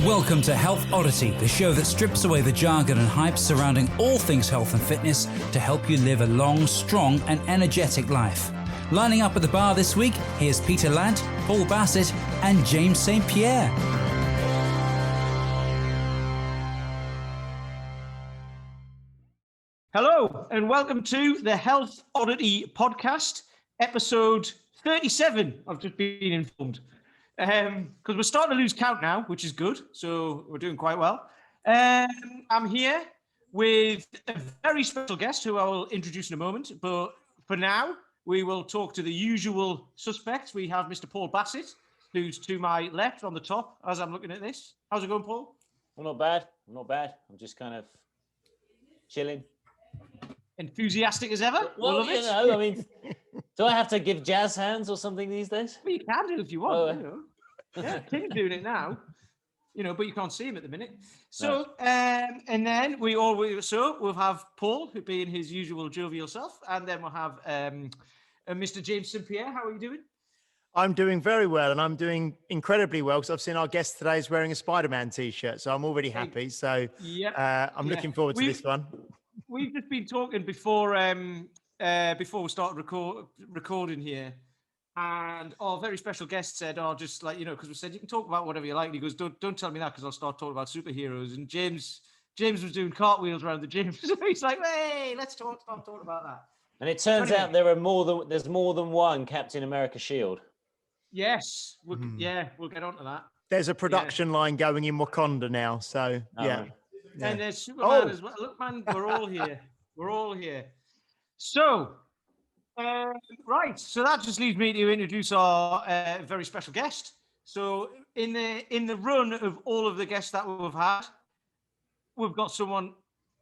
Welcome to Health Oddity, the show that strips away the jargon and hype surrounding all things health and fitness to help you live a long, strong and energetic life. Lining up at the bar this week, here's Peter Lant, Paul Bassett and James St. Pierre. Hello and welcome to the Health Oddity podcast, episode 37. I've just been informed. Because we're starting to lose count now, which is good. So we're doing quite well. I'm here with a very special guest who I will introduce in a moment. But for now, we will talk to the usual suspects. We have Mr. Paul Bassett, who's to my left on the top as I'm looking at this. How's it going, Paul? Well, not bad. Not bad. I'm just kind of chilling. Enthusiastic as ever? Well, you know, I mean, do I have to give jazz hands or something these days? Well, you can do if you want. You know. Yeah, Tim's doing it now. You know, but you can't see him at the minute. So, and then we'll have Paul, who being his usual jovial self, and then we'll have Mr. James St. Pierre. How are you doing? I'm doing very well, and I'm doing incredibly well because I've seen our guest today is wearing a Spider-Man t-shirt, so I'm already happy. So I'm looking forward to this one. We've just been talking before we started recording here, and our very special guest said, just like, you know, because we said you can talk about whatever you like. And he goes, don't tell me that because I'll start talking about superheroes. And James was doing cartwheels around the gym, so he's like, hey, let's start talking about that. And it turns out there's more than one Captain America shield. Yes, we'll get onto that. There's a production line going in Wakanda now, so yeah. And there's Superman as well. Look, man, we're all here. We're all here. So, right. So that just leaves me to introduce our very special guest. So in the run of all of the guests that we've had, we've got someone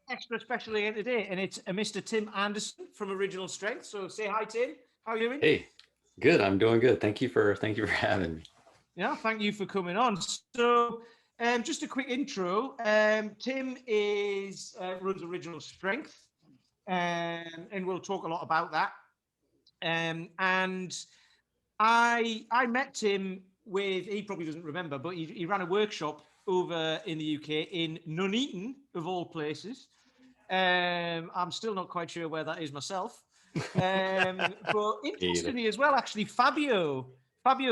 extra special again today, and it's Mr. Tim Anderson from Original Strength. So say hi, Tim. How are you doing? Hey, good. I'm doing good. Thank you for having me. Yeah, thank you for coming on. So. Just a quick intro. Tim runs Original Strength, and we'll talk a lot about that. And I met Tim he probably doesn't remember, but he ran a workshop over in the UK in Nuneaton, of all places. I'm still not quite sure where that is myself. But interestingly as well, actually, Fabio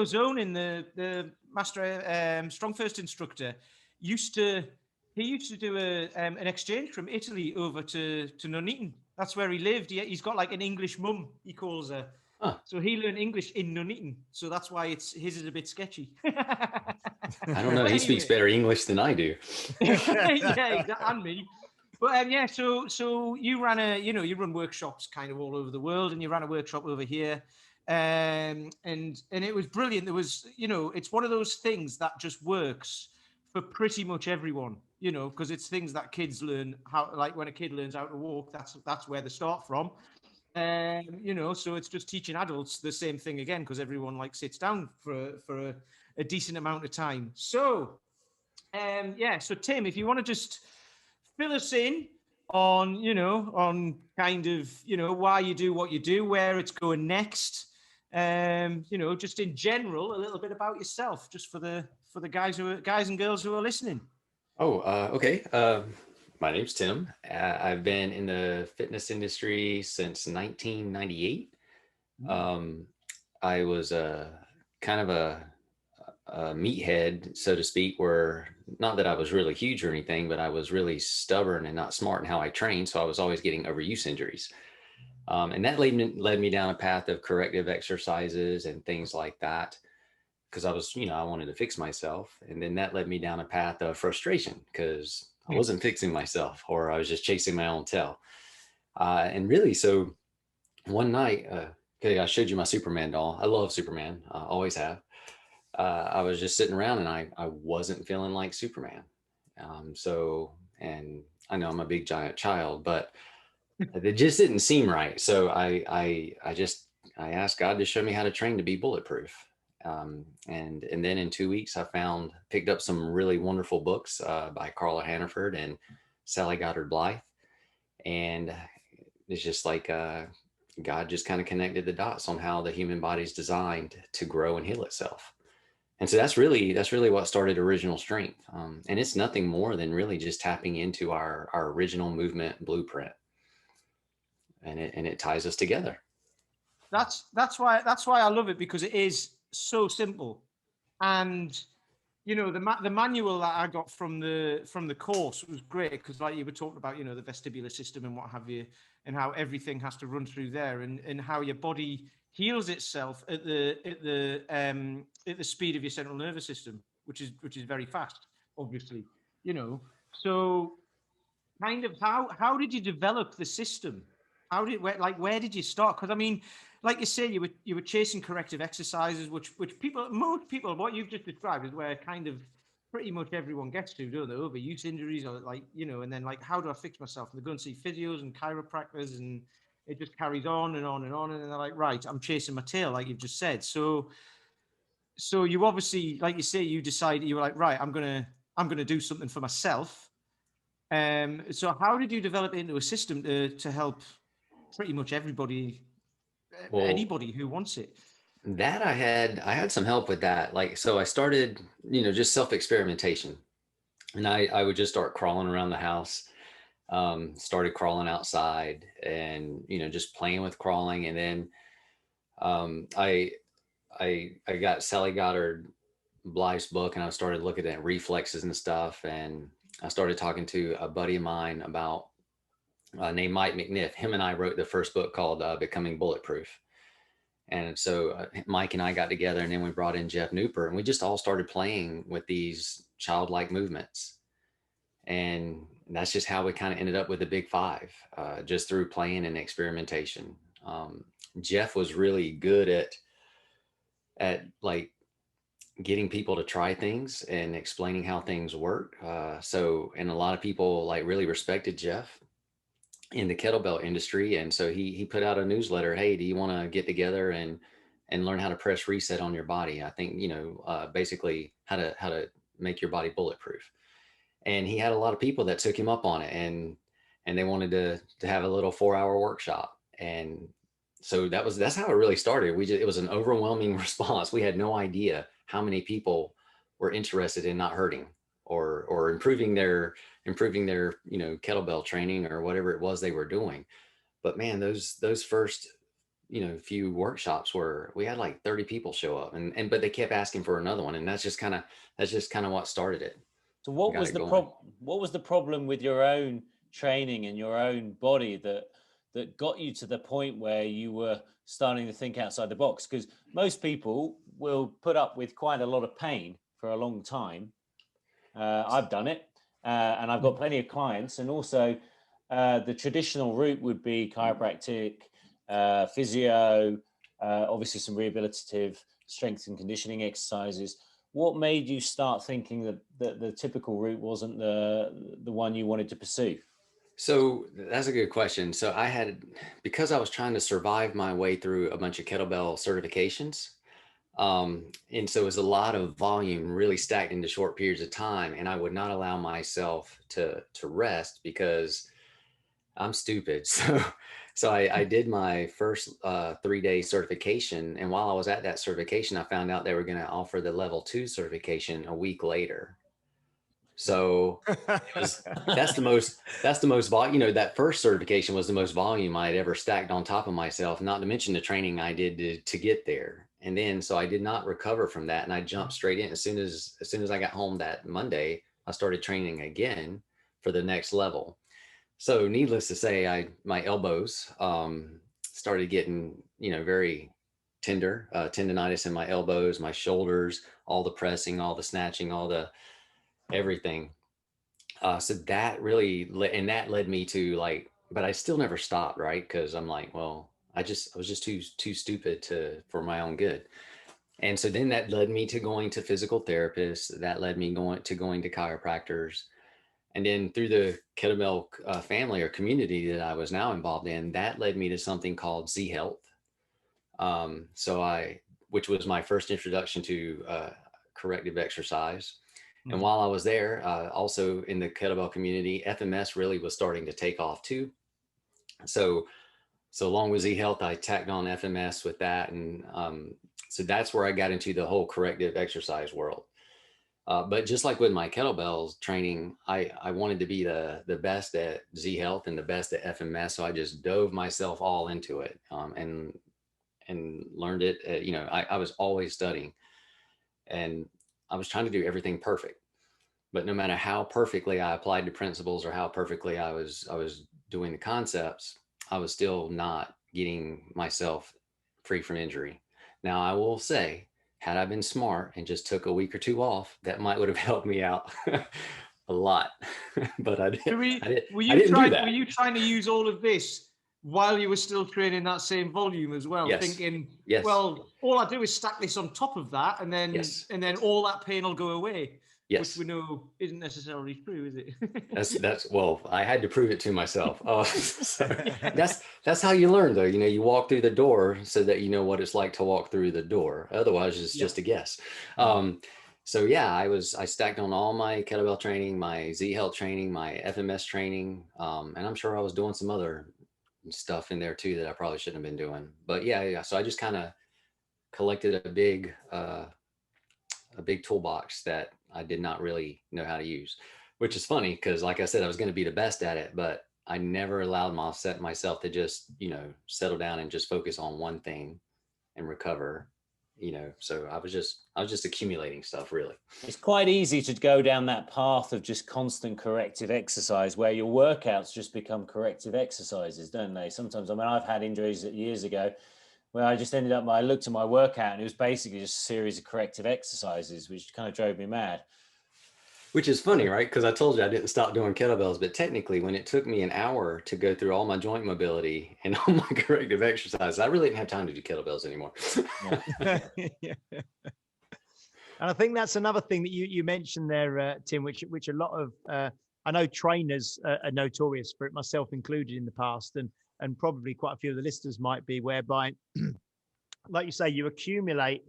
Zone, the master strong first instructor, used to do an exchange from Italy over to Nuneaton. That's where he lived. He's got like an English mum, he calls her. Huh. So he learned English in Nuneaton. So that's why his is a bit sketchy. I don't know. He speaks better English than I do. Yeah, exactly, and me. But so you run workshops kind of all over the world, and you ran a workshop over here. And it was brilliant. There was, it's one of those things that just works for pretty much everyone, because it's things that kids learn how, like when a kid learns how to walk, that's where they start from. So it's just teaching adults the same thing again, because everyone sits down for a decent amount of time. So, so Tim, if you want to just fill us in on kind of, why you do what you do, where it's going next. Just in general, a little bit about yourself, just for the guys and girls who are listening. Okay. My name's Tim. I've been in the fitness industry since 1998. I was kind of a meathead, so to speak, where not that I was really huge or anything, but I was really stubborn and not smart in how I trained. So I was always getting overuse injuries. And that led me down a path of corrective exercises and things like that, because I was, I wanted to fix myself. And then that led me down a path of frustration because I wasn't fixing myself, or I was just chasing my own tail. And really, so one night, I showed you my Superman doll. I love Superman. I always have. I was just sitting around and I wasn't feeling like Superman. And I know I'm a big giant child, but it just didn't seem right. So I asked God to show me how to train to be bulletproof. And then in 2 weeks, I picked up some really wonderful books by Carla Hannaford and Sally Goddard Blythe. And it's just like God just kind of connected the dots on how the human body is designed to grow and heal itself. And so that's really what started Original Strength. And it's nothing more than really just tapping into our original movement blueprint, and it ties us together. That's why I love it, because it is so simple. And the manual that I got from the course was great, because like you were talking about, the vestibular system and what have you, and how everything has to run through there, and how your body heals itself at the speed of your central nervous system, which is very fast, obviously. So kind of how did you develop the system? Where did you start? Because I mean, like you say, you were chasing corrective exercises, which most people, what you've just described is where kind of pretty much everyone gets to, don't they? Overuse injuries, or and then like, how do I fix myself? And they go and see physios and chiropractors, and it just carries on and on and on. And then they're like, right, I'm chasing my tail, like you've just said. So you obviously, like you say, you decided, you were like, right, I'm gonna do something for myself. So how did you develop it into a system to help pretty much everybody, anybody who wants it? That I had some help with that. Like, so I started, just self-experimentation, and I would just start crawling around the house, started crawling outside, and, just playing with crawling. And then I got Sally Goddard Blythe's book, and I started looking at reflexes and stuff. And I started talking to a buddy of mine about named Mike McNiff. Him and I wrote the first book called Becoming Bulletproof. And so Mike and I got together, and then we brought in Jeff Nooper, and we just all started playing with these childlike movements. And that's just how we kind of ended up with the Big Five, just through playing and experimentation. Jeff was really good at like getting people to try things and explaining how things work. And a lot of people like really respected Jeff in the kettlebell industry. And so he put out a newsletter. Hey, do you want to get together and learn how to press reset on your body? I think, basically how to make your body bulletproof. And he had a lot of people that took him up on it, and they wanted to have a little 4-hour workshop. And so that's how it really started. It was an overwhelming response. We had no idea how many people were interested in not hurting or improving their kettlebell training or whatever it was they were doing. But man, those first few workshops we had like 30 people show up, but they kept asking for another one, and that's just kind of what started it. So what was the problem with your own training and your own body that got you to the point where you were starting to think outside the box? Because most people will put up with quite a lot of pain for a long time. I've done it, and I've got plenty of clients. And also, the traditional route would be chiropractic, physio, obviously some rehabilitative strength and conditioning exercises. What made you start thinking that the typical route wasn't the one you wanted to pursue? So that's a good question. So because I was trying to survive my way through a bunch of kettlebell certifications. And so it was a lot of volume really stacked into short periods of time. And I would not allow myself to rest because I'm stupid. So I did my first 3-day certification. And while I was at that certification, I found out they were going to offer the level 2 certification a week later. So that's the most volume, that first certification was the most volume I had ever stacked on top of myself, not to mention the training I did to get there. And then, so I did not recover from that. And I jumped straight in. As soon as I got home that Monday, I started training again for the next level. So needless to say, my elbows started getting, very tender, tendonitis in my elbows, my shoulders, all the pressing, all the snatching, all the everything. So that really, that led me to but I still never stopped, right? Because I'm like, well, I was just too stupid for my own good. And so then that led me to going to physical therapists. That led me going to chiropractors. And then through the kettlebell family or community that I was now involved in, that led me to something called Z Health. Which was my first introduction to corrective exercise. Mm-hmm. And while I was there, also in the kettlebell community, FMS really was starting to take off too. So So along with Z Health, I tacked on FMS with that. And so that's where I got into the whole corrective exercise world. But just like with my kettlebells training, I wanted to be the best at Z Health and the best at FMS. So I just dove myself all into it, and learned it. I was always studying, and I was trying to do everything perfect. But no matter how perfectly I applied the principles or how perfectly I was doing the concepts, I was still not getting myself free from injury. Now I will say, had I been smart and just took a week or two off, that might would have helped me out a lot. But I didn't do that. Were you trying to use all of this while you were still training that same volume as well? Yes. Thinking, yes. well, all I do is stack this on top of that, and then Yes. and then all that pain will go away. Yes. Which we know isn't necessarily true, is it? That's well, I had to prove it to myself. So that's how you learn, though. You walk through the door so that you know what it's like to walk through the door. Otherwise, it's just a guess. So yeah, I stacked on all my kettlebell training, my Z Health training, my FMS training, and I'm sure I was doing some other stuff in there too that I probably shouldn't have been doing. But yeah. So I just kind of collected a big toolbox that I did not really know how to use, which is funny because, like I said, I was going to be the best at it, but I never allowed myself to just, settle down and just focus on one thing and recover, so I was just accumulating stuff, really. It's quite easy to go down that path of just constant corrective exercise where your workouts just become corrective exercises, don't they? Sometimes, I've had injuries years ago where I just ended up, I looked at my workout and it was basically just a series of corrective exercises, which kind of drove me mad. Which is funny, right? Because I told you I didn't stop doing kettlebells, but technically when it took me an hour to go through all my joint mobility and all my corrective exercises, I really didn't have time to do kettlebells anymore. Yeah. And I think that's another thing that you mentioned there, Tim, which a lot of, I know trainers are notorious for it, myself included in the past, and probably quite a few of the listeners might be, whereby, like you say, you accumulate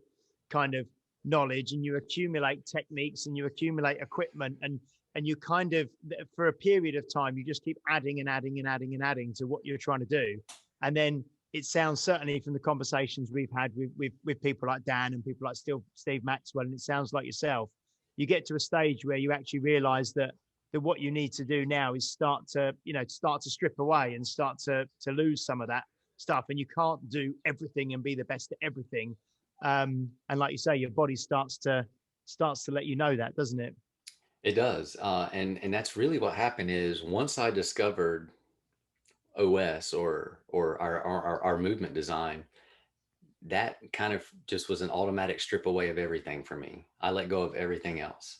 kind of knowledge and you accumulate techniques and you accumulate equipment, and you kind of, for a period of time, you just keep adding and adding and adding and adding to what you're trying to do. And then it sounds, certainly from the conversations we've had with people like Dan and people like Steve Maxwell, and it sounds like yourself, you get to a stage where you actually realize that what you need to do now is start to strip away and start to lose some of that stuff. And you can't do everything and be the best at everything. And like you say, your body starts to let you know that, doesn't it? It does. And that's really what happened is once I discovered OS or our movement design, that kind of just was an automatic strip away of everything for me. I let go of everything else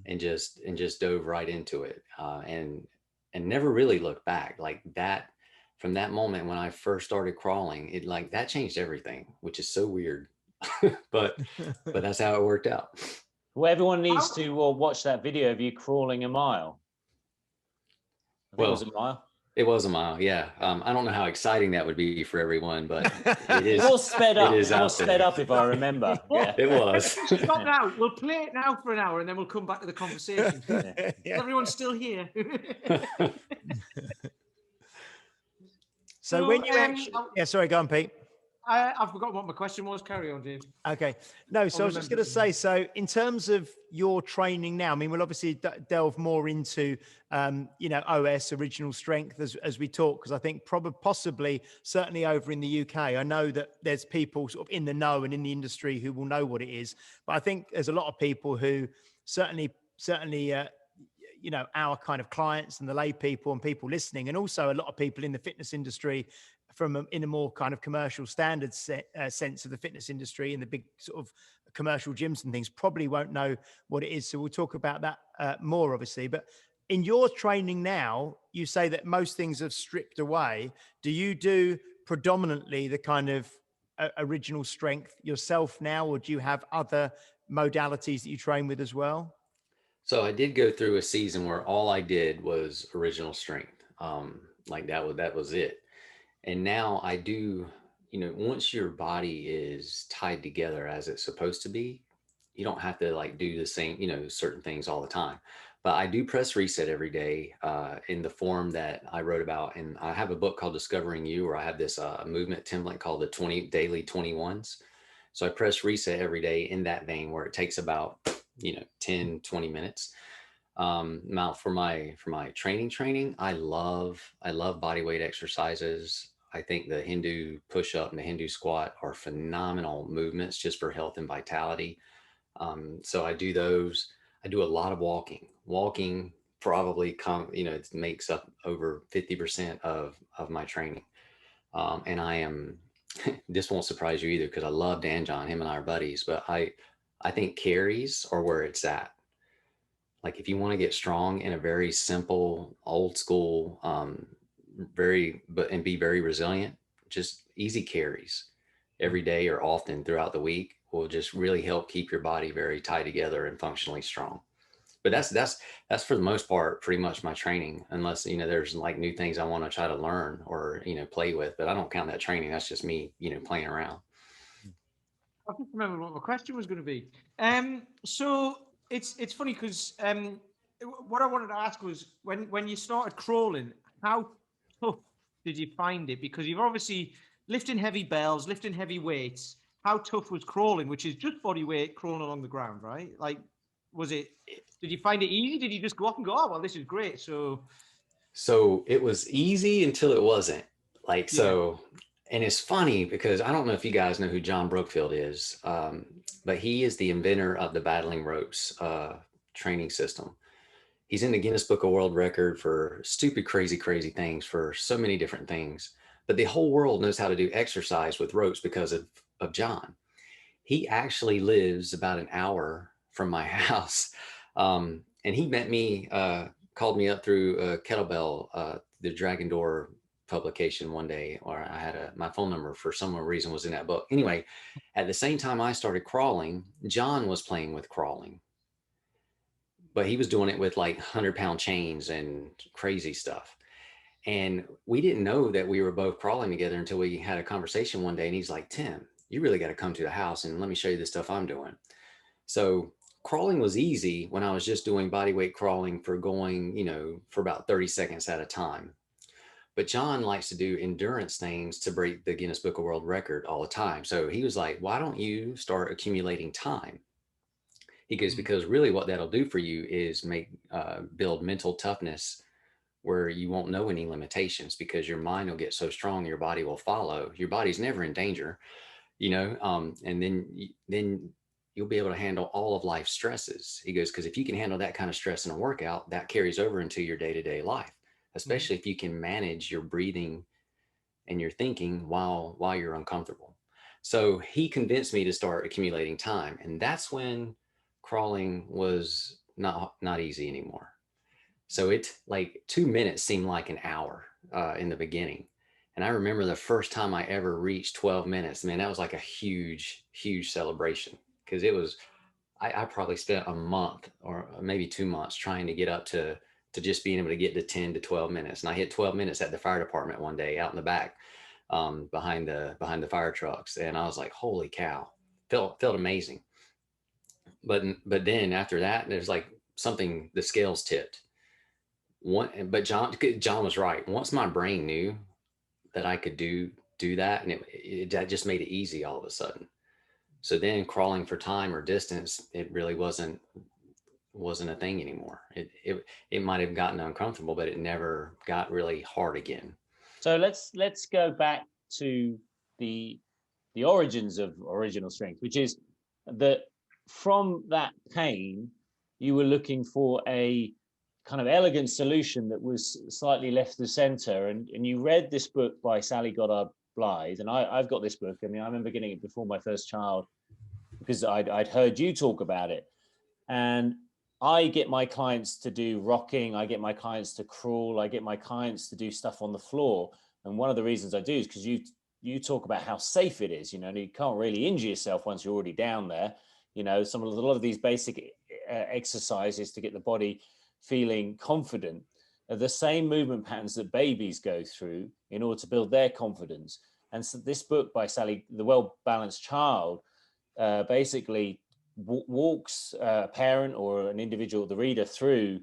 and just dove right into it, and never really looked back. Like that, from that moment when I first started crawling, it like that changed everything, which is so weird. but that's how it worked out. Well, everyone needs to watch that video of you crawling a mile. I think it was a mile. It was a mile, yeah. I don't know how exciting that would be for everyone, but it is. It was sped up. It was sped up, if I remember. Yeah. It was. Stop now. We'll play it now for an hour, and then we'll come back to the conversation. Yeah. Everyone's still here. So when you actually, sorry, go on, Pete. I forgot what my question was. Carry on, James. Okay. No, so I was just going to say, so in terms of your training now, I mean, we'll obviously delve more into, OS, original strength, as we talk, because I think possibly, certainly over in the UK, I know that there's people sort of in the know and in the industry who will know what it is. But I think there's a lot of people who certainly, our kind of clients and the lay people and people listening, and also a lot of people in the fitness industry in a more kind of commercial standard sense of the fitness industry, in the big sort of commercial gyms and things, probably won't know what it is. So we'll talk about that more, obviously. But in your training now, you say that most things have stripped away. Do you do predominantly the kind of original strength yourself now, or do you have other modalities that you train with as well? So I did go through a season where all I did was original strength. Like that was it. And now I do, once your body is tied together as it's supposed to be, you don't have to like do the same, certain things all the time. But I do press reset every day in the form that I wrote about. And I have a book called Discovering You, where I have this movement template called the 20 daily 21s. So I press reset every day in that vein, where it takes about, 10, 20 minutes. Now for my training, I love body weight exercises. I think the Hindu push up and the Hindu squat are phenomenal movements just for health and vitality. So I do those. I do a lot of walking. Walking probably it makes up over 50% of my training. And I am, this won't surprise you either, because I love Dan John, him and I are buddies, but I think carries are where it's at. Like if you want to get strong in a very simple, old school, and be very resilient, just easy carries every day or often throughout the week will just really help keep your body very tied together and functionally strong. But that's for the most part pretty much my training, unless there's like new things I want to try to learn or play with. But I don't count that training. That's just me playing around. I can't remember what my question was going to be. So it's funny because what I wanted to ask was when you started crawling, how tough did you find it? Because you've obviously lifting heavy bells, lifting heavy weights. How tough was crawling, which is just body weight crawling along the ground, right? Like, did you find it easy? Did you just go up and go, oh, well, this is great? So it was easy until it wasn't. Like, so, and it's funny because I don't know if you guys know who John Brookfield is, but he is the inventor of the battling ropes training system. He's in the Guinness Book of World Record for stupid, crazy things, for so many different things. But the whole world knows how to do exercise with ropes because of John. He actually lives about an hour from my house. And he met me, called me up through Kettlebell, the Dragon Door publication one day, or I had my phone number for some reason was in that book. Anyway, at the same time I started crawling, John was playing with crawling, but he was doing it with like 100-pound chains and crazy stuff. And we didn't know that we were both crawling together until we had a conversation one day. And he's like, Tim, you really got to come to the house and let me show you the stuff I'm doing. So crawling was easy when I was just doing body weight crawling for going, for about 30 seconds at a time. But John likes to do endurance things to break the Guinness Book of World Record all the time. So he was like, why don't you start accumulating time? He goes, because really what that'll do for you is build mental toughness where you won't know any limitations, because your mind will get so strong, your body will follow. Your body's never in danger, and then you'll be able to handle all of life's stresses. He goes, because if you can handle that kind of stress in a workout, that carries over into your day-to-day life, especially if you can manage your breathing and your thinking while you're uncomfortable. So he convinced me to start accumulating time. And that's when crawling was not easy anymore. So it like 2 minutes seemed like an hour in the beginning. And I remember the first time I ever reached 12 minutes, man, that was like a huge celebration, because it was, I probably spent a month or maybe 2 months trying to get up to just being able to get to 10 to 12 minutes. And I hit 12 minutes at the fire department one day out in the back behind the fire trucks. And I was like, holy cow, felt amazing. But then after that, there's like something, the scales tipped. But John was right. Once my brain knew that I could do that, and that just made it easy all of a sudden. So then crawling for time or distance, it really wasn't a thing anymore. It might have gotten uncomfortable, but it never got really hard again. So let's go back to the origins of original strength, which is that from that pain, you were looking for a kind of elegant solution that was slightly left of center. And you read this book by Sally Goddard Blythe. And I've got this book. I mean, I remember getting it before my first child because I'd heard you talk about it. And I get my clients to do rocking. I get my clients to crawl. I get my clients to do stuff on the floor. And one of the reasons I do is because you talk about how safe it is, and you can't really injure yourself once you're already down there. A lot of these basic exercises to get the body feeling confident are the same movement patterns that babies go through in order to build their confidence. And so this book by Sally, The Well-Balanced Child, basically walks a parent or an individual, the reader, through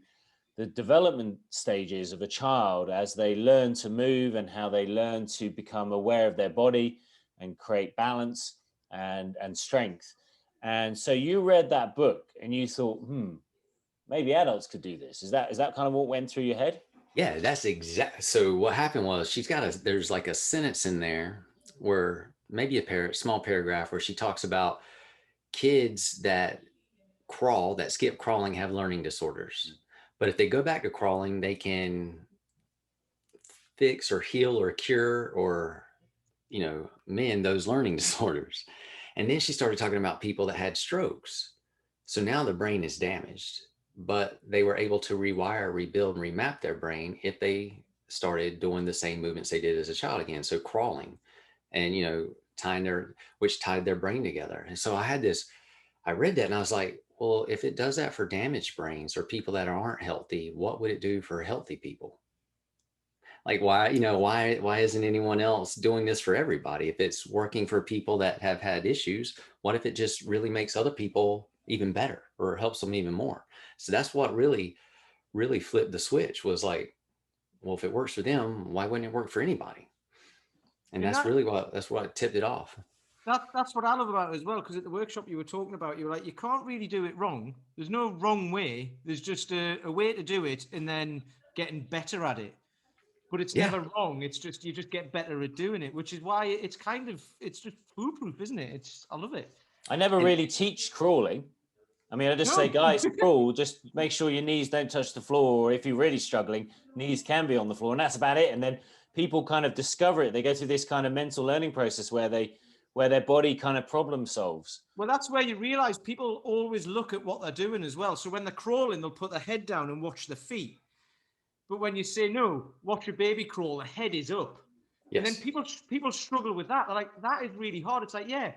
the development stages of a child as they learn to move and how they learn to become aware of their body and create balance and strength. And so you read that book and you thought, maybe adults could do this. Is that kind of what went through your head? Yeah, that's exact. So what happened was there's like a sentence in there where maybe a small paragraph where she talks about kids that skip crawling have learning disorders. But if they go back to crawling, they can fix or heal or cure or, mend those learning disorders. And then she started talking about people that had strokes. So now the brain is damaged, but they were able to rewire, rebuild, and remap their brain if they started doing the same movements they did as a child again. So crawling and, which tied their brain together. And so I read that and I was like, well, if it does that for damaged brains or people that aren't healthy, what would it do for healthy people? Like, why isn't anyone else doing this for everybody? If it's working for people that have had issues, what if it just really makes other people even better or helps them even more? So that's what really, really flipped the switch, was like, well, if it works for them, why wouldn't it work for anybody? And that's what tipped it off. That's what I love about it as well, because at the workshop you were talking about, you were like, you can't really do it wrong. There's no wrong way. There's just a way to do it and then getting better at it. But it's never wrong. It's just, you just get better at doing it, which is why it's just foolproof, isn't it? I love it. I never really teach crawling. I mean, I just say, guys, crawl, just make sure your knees don't touch the floor. Or if you're really struggling, knees can be on the floor, and that's about it. And then people kind of discover it. They go through this kind of mental learning process where their body kind of problem solves. Well, that's where you realize people always look at what they're doing as well. So when they're crawling, they'll put their head down and watch the feet. But when you say, no, watch a baby crawl, the head is up. Yes. And then people struggle with that. They're like, that is really hard. It's like, yeah,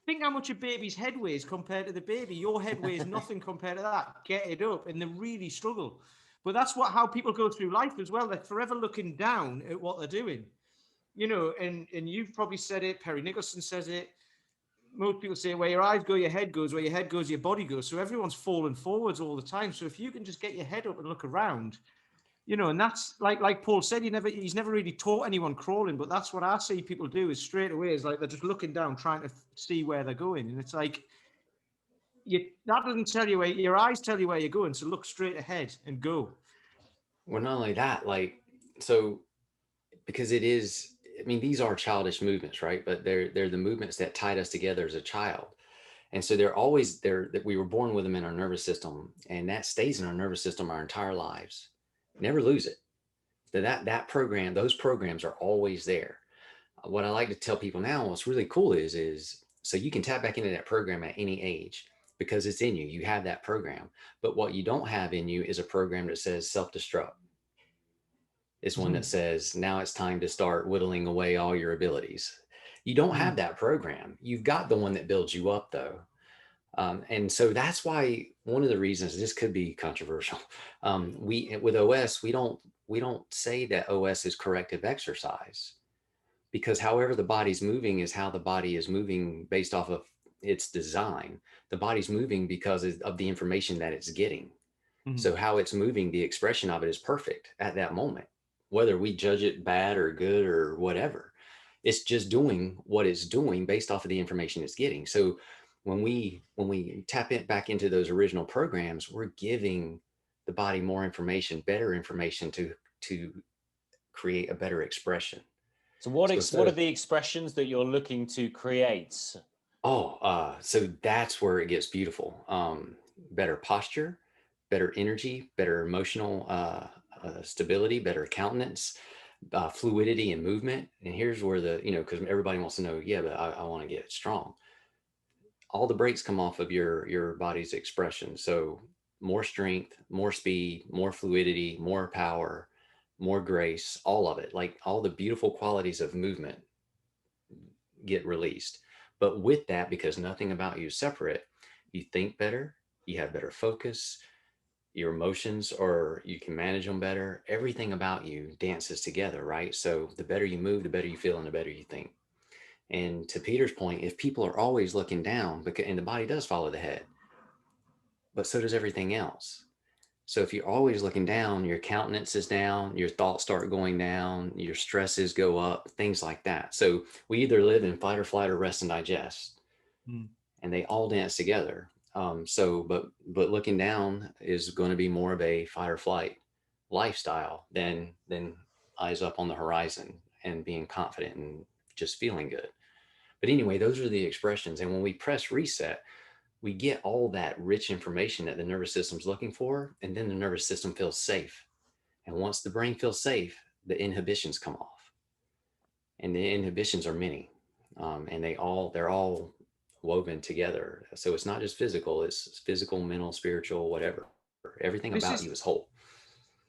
think how much a baby's head weighs compared to the baby. Your head weighs nothing compared to that. Get it up. And they really struggle. But that's how people go through life as well. They're forever looking down at what they're doing. And you've probably said it. Perry Nicholson says it. Most people say, where your eyes go, your head goes. Where your head goes, your body goes. So everyone's falling forwards all the time. So if you can just get your head up and look around, and that's like Paul said, he's never really taught anyone crawling, but that's what I see people do, is straight away is like they're just looking down, trying to see where they're going. And it's like, that doesn't tell you where your eyes tell you where you're going. So look straight ahead and go. Well, not only that, because these are childish movements, right? But they're the movements that tied us together as a child. And so they're always there, that we were born with them in our nervous system, and that stays in our nervous system our entire lives. Never lose it. Those programs are always there. What I like to tell people now, what's really cool is so you can tap back into that program at any age because it's in you. You have that program. But what you don't have in you is a program that says self-destruct. It's one that says, now it's time to start whittling away all your abilities. You don't have that program. You've got the one that builds you up, though. And so that's why one of the reasons, this could be controversial, with OS, we don't say that OS is corrective exercise, because however the body's moving is how the body is moving based off of its design. The body's moving because of the information that it's getting. Mm-hmm. So how it's moving, the expression of it is perfect at that moment, whether we judge it bad or good or whatever. It's just doing what it's doing based off of the information it's getting. So when we tap it back into those original programs, we're giving the body more information, better information to create a better expression. So what are the expressions that you're looking to create? So that's where it gets beautiful. Better posture, better energy, better emotional stability, better countenance, fluidity and movement. And here's where because everybody wants to know, but I want to get strong. All the brakes come off of your body's expression. So more strength, more speed, more fluidity, more power, more grace, all of it, like all the beautiful qualities of movement get released. But with that, because nothing about you is separate, you think better, you have better focus, your emotions, or you can manage them better. Everything about you dances together, right? So the better you move, the better you feel, and the better you think. And to Peter's point, if people are always looking down, and the body does follow the head, but so does everything else. So if you're always looking down, your countenance is down, your thoughts start going down, your stresses go up, things like that. So we either live in fight or flight or rest and digest, and they all dance together. But looking down is going to be more of a fight or flight lifestyle than eyes up on the horizon and being confident and just feeling good. But anyway, those are the expressions. And when we press reset, we get all that rich information that the nervous system's looking for, and then the nervous system feels safe. And once the brain feels safe, the inhibitions come off. And the inhibitions are many, and they're all woven together. So it's not just physical; it's physical, mental, spiritual, whatever. Everything about you is whole.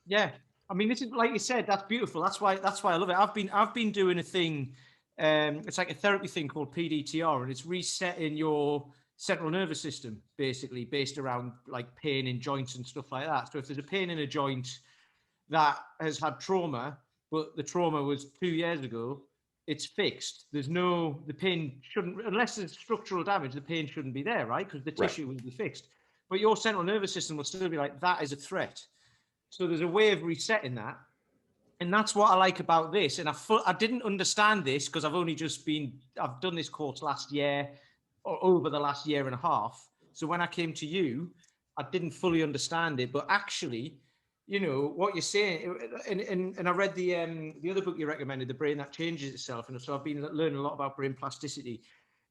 Yeah, I mean, this is like you said. That's beautiful. That's why I love it. I've been doing a thing. It's like a therapy thing called PDTR, and it's resetting your central nervous system, basically based around like pain in joints and stuff like that. So if there's a pain in a joint that has had trauma, but the trauma was 2 years ago, it's fixed. The pain shouldn't, unless there's structural damage, the pain shouldn't be there, right? Because the tissue will be fixed. But your central nervous system will still be like, that is a threat. So there's a way of resetting that. And that's what I like about this. And I didn't understand this because I've done this course last year or over the last year and a half. So when I came to you, I didn't fully understand it, but actually, what you're saying, and I read the other book you recommended, The Brain That Changes Itself. And so I've been learning a lot about brain plasticity.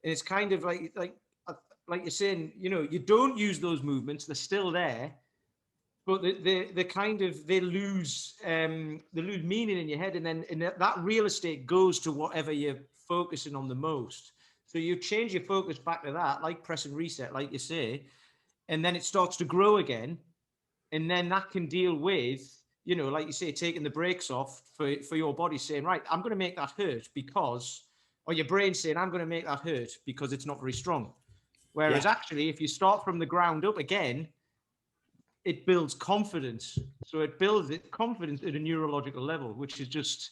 And it's kind of like you're saying, you don't use those movements. They're still there, but they lose meaning in your head, and then that real estate goes to whatever you're focusing on the most. So you change your focus back to that, like press and reset, like you say, and then it starts to grow again, and then that can deal with, like you say, taking the brakes off for your body, saying, right, I'm going to make that hurt because, or your brain saying, I'm going to make that hurt because it's not very strong. Whereas actually, if you start from the ground up again, it builds confidence. So it builds confidence at a neurological level, which is just,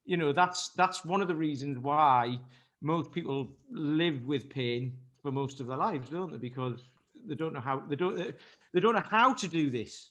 that's one of the reasons why most people live with pain for most of their lives, don't they? Because they don't know how to do this,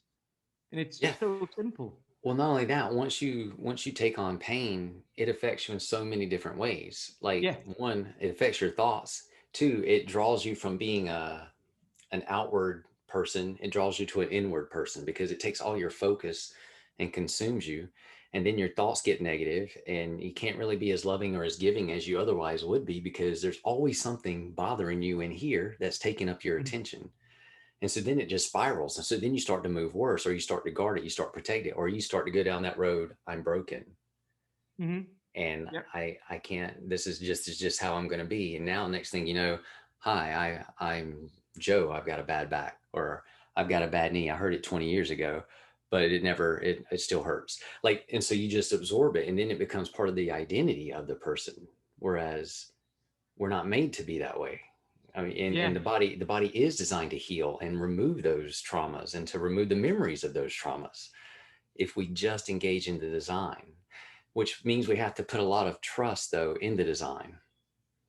and it's so simple. Well, not only that, once you take on pain, it affects you in so many different ways. Like one, it affects your thoughts. Two, it draws you from being an outward person, it draws you to an inward person because it takes all your focus and consumes you. And then your thoughts get negative and you can't really be as loving or as giving as you otherwise would be because there's always something bothering you in here that's taking up your attention. And so then it just spirals. And so then you start to move worse, or you start to guard it, you start to protect it, or you start to go down that road, I'm broken. And I can't, this is just how I'm going to be. And now next thing you know, hi, I'm Joe, I've got a bad back, or I've got a bad knee. I heard it 20 years ago, but it still hurts. And so you just absorb it, and then it becomes part of the identity of the person. Whereas we're not made to be that way. I mean, and the body is designed to heal and remove those traumas and to remove the memories of those traumas. If we just engage in the design, which means we have to put a lot of trust though in the design.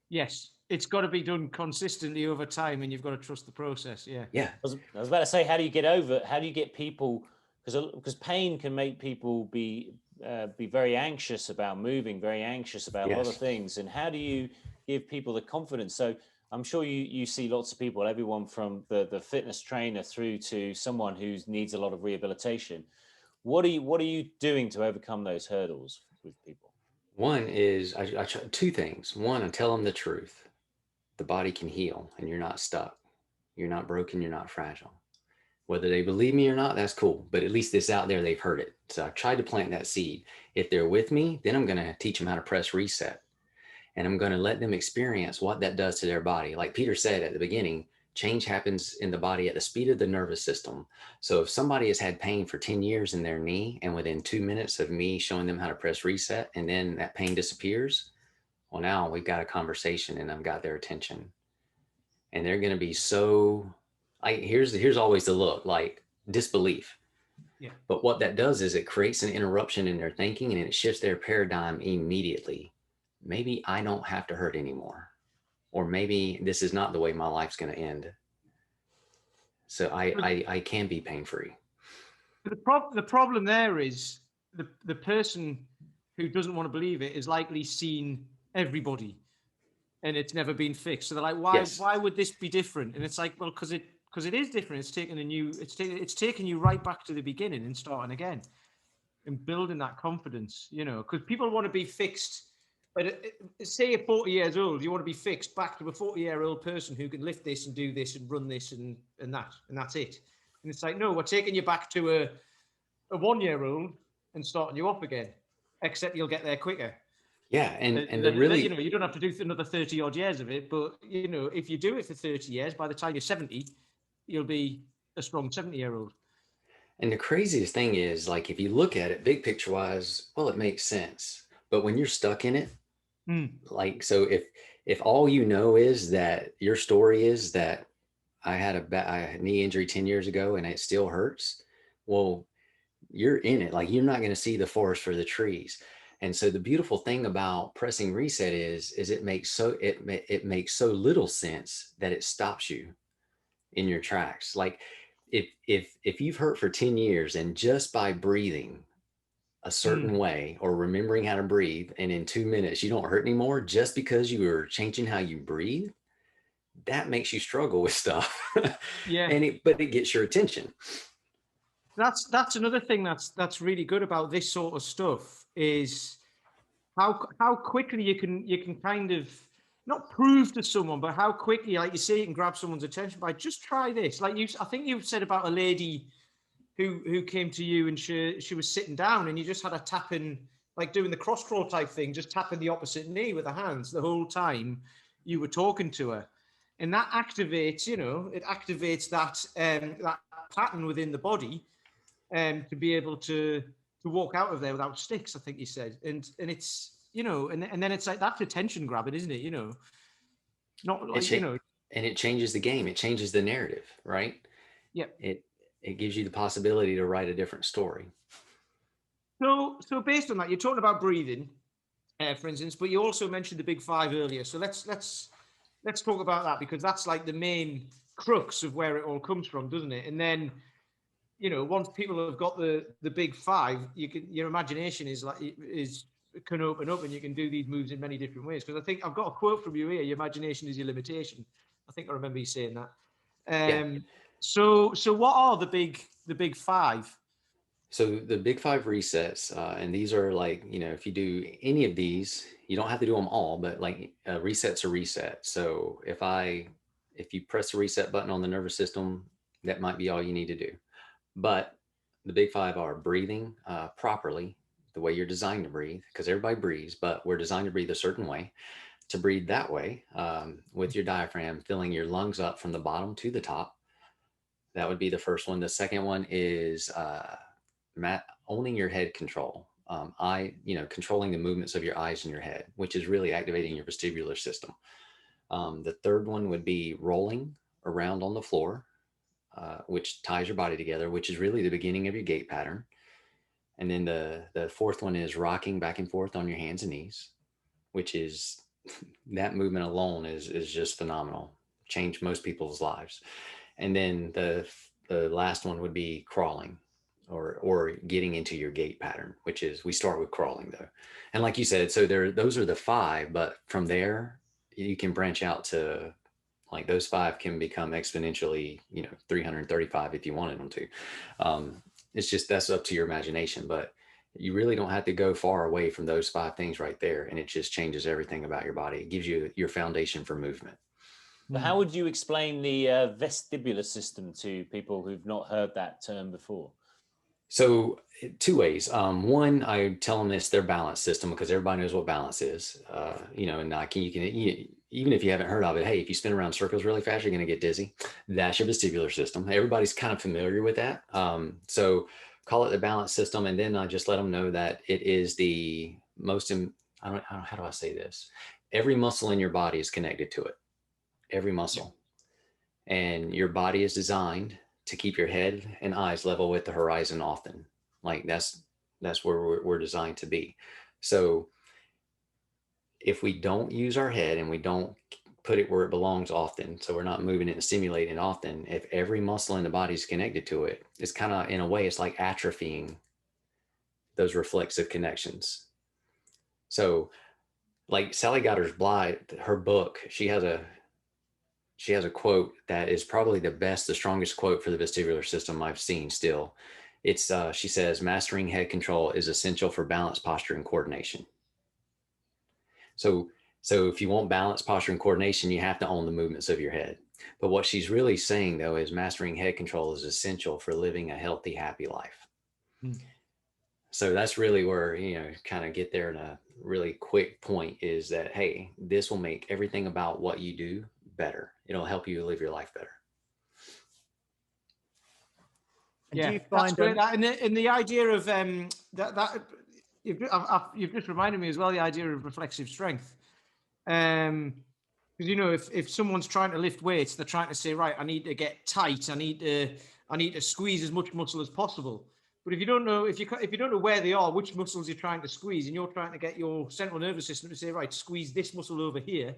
Yes. It's got to be done consistently over time, and you've got to trust the process. Yeah. I was about to say, how do you get people, because pain can make people be very anxious about moving, very anxious about a lot of things. And how do you give people the confidence? So I'm sure you see lots of people, everyone from the fitness trainer through to someone who needs a lot of rehabilitation. What are you doing to overcome those hurdles with people? One is I try two things. One, I tell them the truth. The body can heal and you're not stuck. You're not broken. You're not fragile. Whether they believe me or not, that's cool. But at least it's out there. They've heard it. So I've tried to plant that seed. If they're with me, then I'm going to teach them how to press reset. And I'm going to let them experience what that does to their body. Like Peter said at the beginning, change happens in the body at the speed of the nervous system. So if somebody has had pain for 10 years in their knee, and within 2 minutes of me showing them how to press reset, and then that pain disappears, well, now we've got a conversation and I've got their attention. And they're going to be so, here's always the look, like disbelief. Yeah. But what that does is it creates an interruption in their thinking, and it shifts their paradigm immediately. maybe I don't have to hurt anymore, or maybe this is not the way my life's going to end. So I can be pain-free. The problem there is the person who doesn't want to believe it is likely seen everybody, and it's never been fixed. So they're like, why would this be different? And it's like, well, because it is different. It's taking you right back to the beginning and starting again and building that confidence, because people want to be fixed. But say you're 40 years old, you want to be fixed back to a 40-year-old person who can lift this and do this and run this and that's it. And it's like, no, we're taking you back to a 1-year-old and starting you off again, except you'll get there quicker. Yeah, and really, you don't have to do another 30 odd years of it, but if you do it for 30 years, by the time you're 70, you'll be a strong 70-year-old. And the craziest thing is, like, if you look at it big picture wise, well, it makes sense. But when you're stuck in it, like, so if all you know is that your story is that I had a knee injury 10 years ago and it still hurts, well, you're in it. Like, you're not going to see the forest for the trees. And so the beautiful thing about pressing reset is it makes so little sense that it stops you in your tracks. Like, if you've hurt for 10 years and just by breathing a certain way or remembering how to breathe, and in 2 minutes you don't hurt anymore just because you were changing how you breathe, that makes you struggle with stuff. Yeah. But it gets your attention. That's another thing that's really good about this sort of stuff is how quickly you can kind of not prove to someone, but how quickly, like you say, you can grab someone's attention by just try this. Like I think you said about a lady who came to you and she was sitting down and you just had her tapping, like doing the cross crawl type thing, just tapping the opposite knee with her hands the whole time you were talking to her. And that activates, it activates that pattern within the body to be able to walk out of there without sticks, I think you said. And it's, and then it's like, that's attention grabbing, isn't it? Not like, and it changes the game. It changes the narrative, right? Yeah. It gives you the possibility to write a different story. So based on that, you're talking about breathing, for instance, but you also mentioned the big five earlier. So let's talk about that, because that's like the main crux of where it all comes from, doesn't it? And then, once people have got the big five, your imagination can open up and you can do these moves in many different ways. Because I think I've got a quote from you here: "Your imagination is your limitation." I think I remember you saying that. Yeah. So what are the big five? So the big five resets, and these are like, if you do any of these, you don't have to do them all, but like reset's a reset. So if you press the reset button on the nervous system, that might be all you need to do. But the big five are breathing properly, the way you're designed to breathe, because everybody breathes, but we're designed to breathe a certain way. To breathe that way, with your diaphragm, filling your lungs up from the bottom to the top. That would be the first one. The second one is owning your head control. Controlling the movements of your eyes and your head, which is really activating your vestibular system. The third one would be rolling around on the floor, which ties your body together, which is really the beginning of your gait pattern. And then the fourth one is rocking back and forth on your hands and knees, which is, that movement alone is just phenomenal. Changed most people's lives. And then the last one would be crawling or getting into your gait pattern, which is, we start with crawling though. And like you said, so those are the five, but from there you can branch out to, like, those five can become exponentially, 335 if you wanted them to. It's just, that's up to your imagination, but you really don't have to go far away from those five things right there. And it just changes everything about your body. It gives you your foundation for movement. But how would you explain the vestibular system to people who've not heard that term before? So two ways. One, I tell them it's their balance system, because everybody knows what balance is. And even if you haven't heard of it, hey, if you spin around circles really fast, you're going to get dizzy. That's your vestibular system. Everybody's kind of familiar with that. So call it the balance system. And then I just let them know that it is the most, how do I say this? Every muscle in your body is connected to it. Every muscle. And your body is designed to keep your head and eyes level with the horizon often. Like that's where we're designed to be. So if we don't use our head and we don't put it where it belongs often, so we're not moving it and stimulating it often, if every muscle in the body is connected to it, it's kind of, in a way, it's like atrophying those reflexive connections. So like Sally Goddard's Blythe, her book, she has a quote that is probably the strongest quote for the vestibular system I've seen still. It's she says, mastering head control is essential for balance, posture, and coordination. So if you want balance, posture, and coordination, you have to own the movements of your head. But what she's really saying, though, is mastering head control is essential for living a healthy, happy life. So that's really where, kind of get there in a really quick point, is that, hey, this will make everything about what you do better. It'll help you live your life better. And yeah, do you find that's great. And the idea of that you've just reminded me as well, the idea of reflexive strength. Because if someone's trying to lift weights, they're trying to say, right, I need to get tight, I need to squeeze as much muscle as possible. But if you don't know where they are, which muscles you're trying to squeeze, and you're trying to get your central nervous system to say, right, squeeze this muscle over here.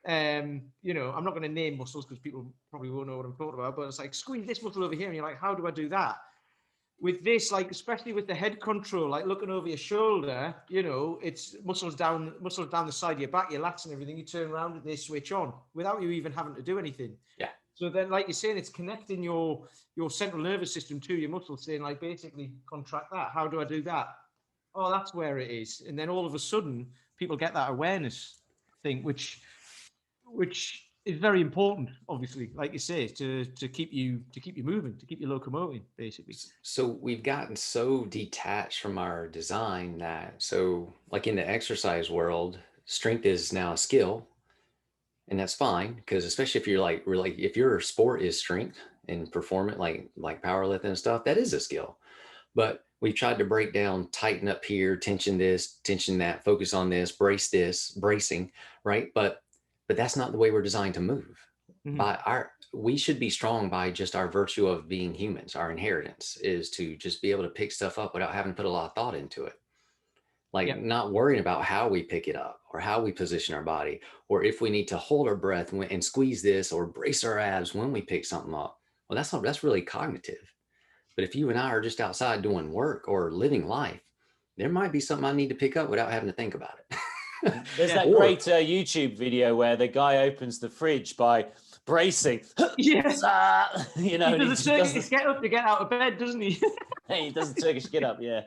I'm not going to name muscles because people probably won't know what I'm talking about, but it's like, squeeze this muscle over here, and you're like, how do I do that? With this, like, especially with the head control, like looking over your shoulder, it's muscles down the side of your back, your lats and everything. You turn around and they switch on without you even having to do anything. Yeah. So then, like you're saying, it's connecting your central nervous system to your muscles, saying, like, basically contract that. How do I do that? Oh, that's where it is. And then all of a sudden, people get that awareness thing, which is very important, obviously, like you say, to keep you moving, to keep you locomoting, basically. So we've gotten so detached from our design that, so like in the exercise world, strength is now a skill. And that's fine, because especially if you're like, really, if your sport is strength and performance, like powerlifting and stuff, that is a skill. But we've tried to break down, tighten up here, tension this, tension that, focus on this, bracing, right? But that's not the way we're designed to move. Mm-hmm. We should be strong by just our virtue of being humans. Our inheritance is to just be able to pick stuff up without having to put a lot of thought into it. Not worrying about how we pick it up or how we position our body, or if we need to hold our breath and squeeze this or brace our abs when we pick something up. Well, that's really cognitive. But if you and I are just outside doing work or living life, there might be something I need to pick up without having to think about it. There's that great YouTube video where the guy opens the fridge by bracing. Yes. He does a get up to get out of bed, doesn't he? Hey, he does a Turkish get up, yeah.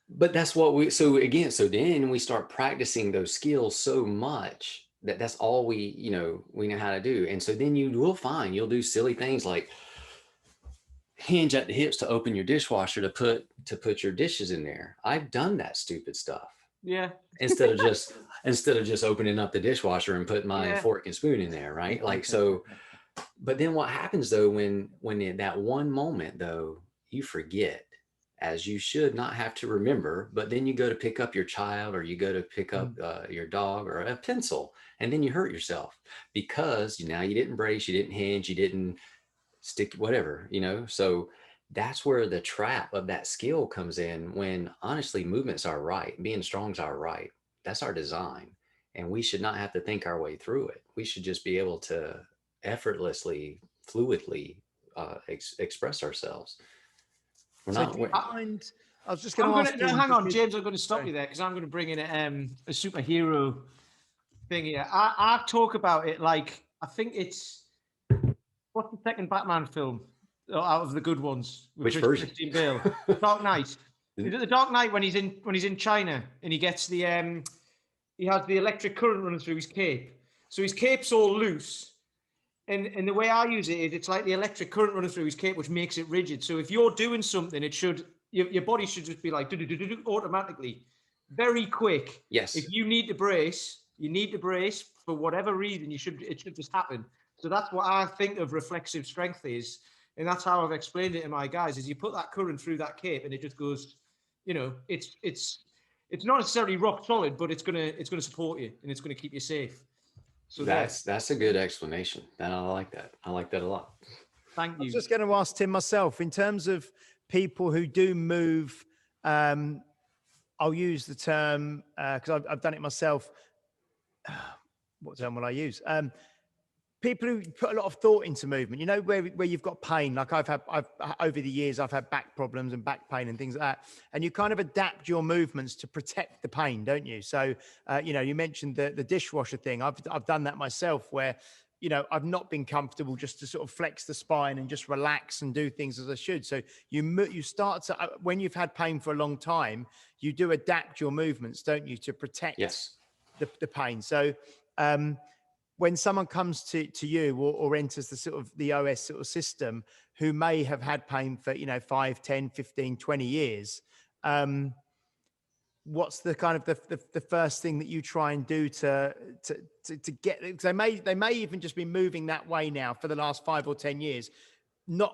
But that's what so then we start practicing those skills so much that's all we know how to do. And so then you will find you'll do silly things like hinge at the hips to open your dishwasher to put your dishes in there. I've done that stupid stuff. Yeah. Instead of just opening up the dishwasher and putting my fork and spoon in there, right? Like, so, but then what happens though, when in that one moment though, you forget, as you should not have to remember, but then you go to pick up your child, or you go to pick up your dog or a pencil, and then you hurt yourself because now you didn't brace, you didn't hinge, you didn't stick, whatever, so that's where the trap of that skill comes in, when honestly movements are right, being strong's our right. That's our design. And we should not have to think our way through it. We should just be able to effortlessly, fluidly express ourselves. I was just going to ask. Hang on, James, I'm going to stop you there, because I'm going to bring in a superhero thing here. I talk about it like, I think it's, what's the second Batman film out of the good ones? Which version? Christian Bale. Dark Knight. Is it the Dark Knight when he's in China and he gets he has the electric current running through his cape. So his cape's all loose. And the way I use it is, it's like the electric current running through his cape, which makes it rigid. So if you're doing something, your body should just be like automatically, very quick. Yes. If you need to brace, for whatever reason. It should just happen. So that's what I think of reflexive strength is, and that's how I've explained it to my guys. Is you put that current through that cape, and it just goes. It's not necessarily rock solid, but it's gonna support you, and it's gonna keep you safe. So that's a good explanation. And I like that. I like that a lot. Thank you. I was just going to ask Tim myself, in terms of people who do move, I'll use the term, because I've done it myself, what term will I use? People who put a lot of thought into movement, you know, where you've got pain, like I've over the years, I've had back problems and back pain and things like that. And you kind of adapt your movements to protect the pain, don't you? So, you know, you mentioned the dishwasher thing. I've done that myself where, you know, I've not been comfortable just to sort of flex the spine and just relax and do things as I should. So you start to, when you've had pain for a long time, you do adapt your movements, don't you, to protect Yes. the pain. So, when someone comes to you or enters the sort of the OS sort of system who may have had pain for, you know, 5, 10, 15, 20 years, what's the kind of the first thing that you try and do to get, because they may even just be moving that way now for the last 5 or 10 years.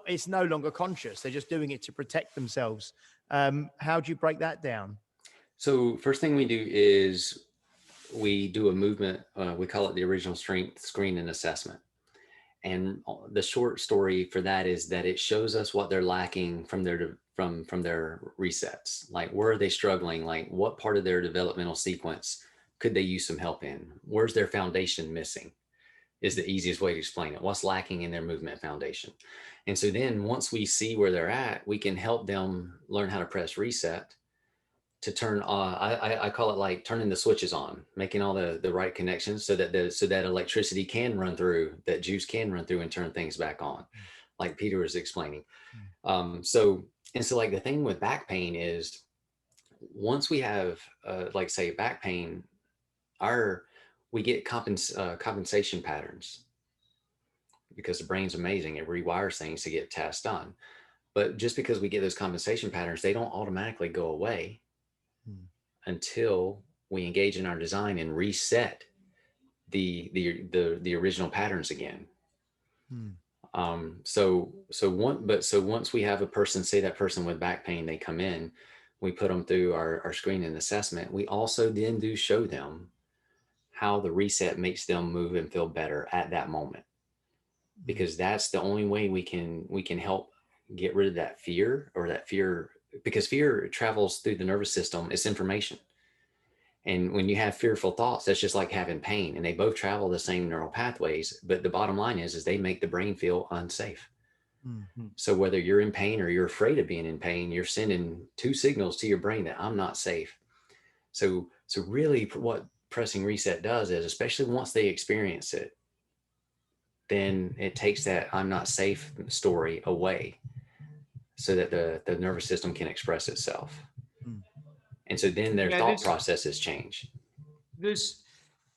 It's no longer conscious. They're just doing it to protect themselves. How do you break that down? So first thing we do is we do a movement. We call it the original strength screen and assessment. And the short story for that is that it shows us what they're lacking from their resets. Like, where are they struggling? Like, what part of their developmental sequence could they use some help in? Where's their foundation missing? Is the easiest way to explain it. What's lacking in their movement foundation? And so then once we see where they're at, we can help them learn how to press reset to turn on. I call it like turning the switches on, making all the right connections so that electricity can run through, that juice can run through and turn things back on, like Peter was explaining. So like the thing with back pain is, once we have like say back pain, we get compensation patterns, because the brain's amazing. It rewires things to get tasks done. But just because we get those compensation patterns, they don't automatically go away until we engage in our design and reset the original patterns again. So once we have a person, say that person with back pain, they come in, we put them through our screen and assessment. We also then do show them how the reset makes them move and feel better at that moment, because that's the only way we can help get rid of that fear, because fear travels through the nervous system. It's information. And when you have fearful thoughts, that's just like having pain, and they both travel the same neural pathways. But the bottom line is they make the brain feel unsafe. So whether you're in pain or you're afraid of being in pain, you're sending two signals to your brain that I'm not safe. So really what pressing reset does is, especially once they experience it, then it takes that I'm not safe story away, so that the nervous system can express itself. And so then their thought processes change. There's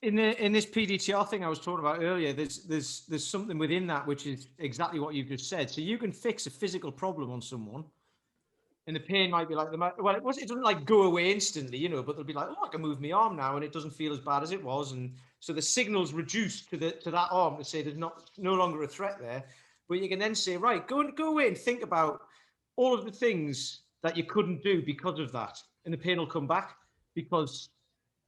in this PDTR thing I was talking about earlier, there's something within that which is exactly what you've just said. So you can fix a physical problem on someone, and the pain might be like, it doesn't like go away instantly, you know, but they'll be like, oh, I can move my arm now, and it doesn't feel as bad as it was. And so the signal's reduced to that arm to say there's no longer a threat there. But you can then say, right, go away and think about all of the things that you couldn't do because of that, and the pain will come back, because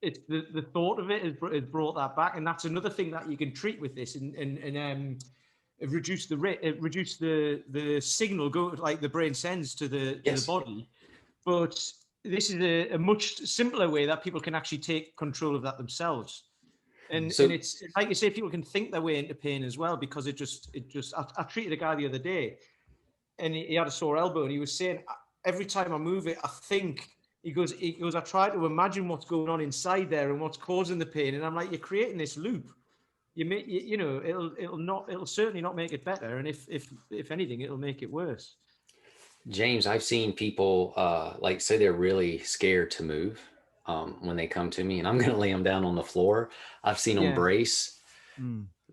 it's the thought of it has brought that back. And that's another thing that you can treat with this, and reduce the signal like the brain sends to the body. But this is a much simpler way that people can actually take control of that themselves. And it's like you say, people can think their way into pain as well, because I treated a guy the other day, and he had a sore elbow, and he was saying, every time I move it, I think, he goes, I try to imagine what's going on inside there and what's causing the pain. And I'm like, you're creating this loop. It'll certainly not make it better. And if anything, it'll make it worse. James, I've seen people like say they're really scared to move when they come to me, and I'm going to lay them down on the floor. I've seen them brace.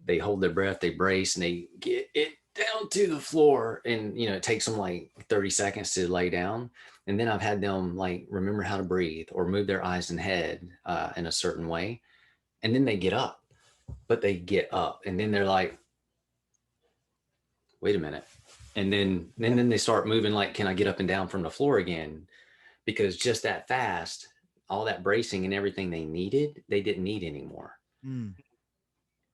They hold their breath, they brace, and they get it down to the floor. And, you know, it takes them like 30 seconds to lay down. And then I've had them like remember how to breathe or move their eyes and head in a certain way. And then they get up, but they get up, and then they're like, wait a minute. And then they start moving like, can I get up and down from the floor again? Because just that fast, all that bracing and everything they needed, they didn't need anymore.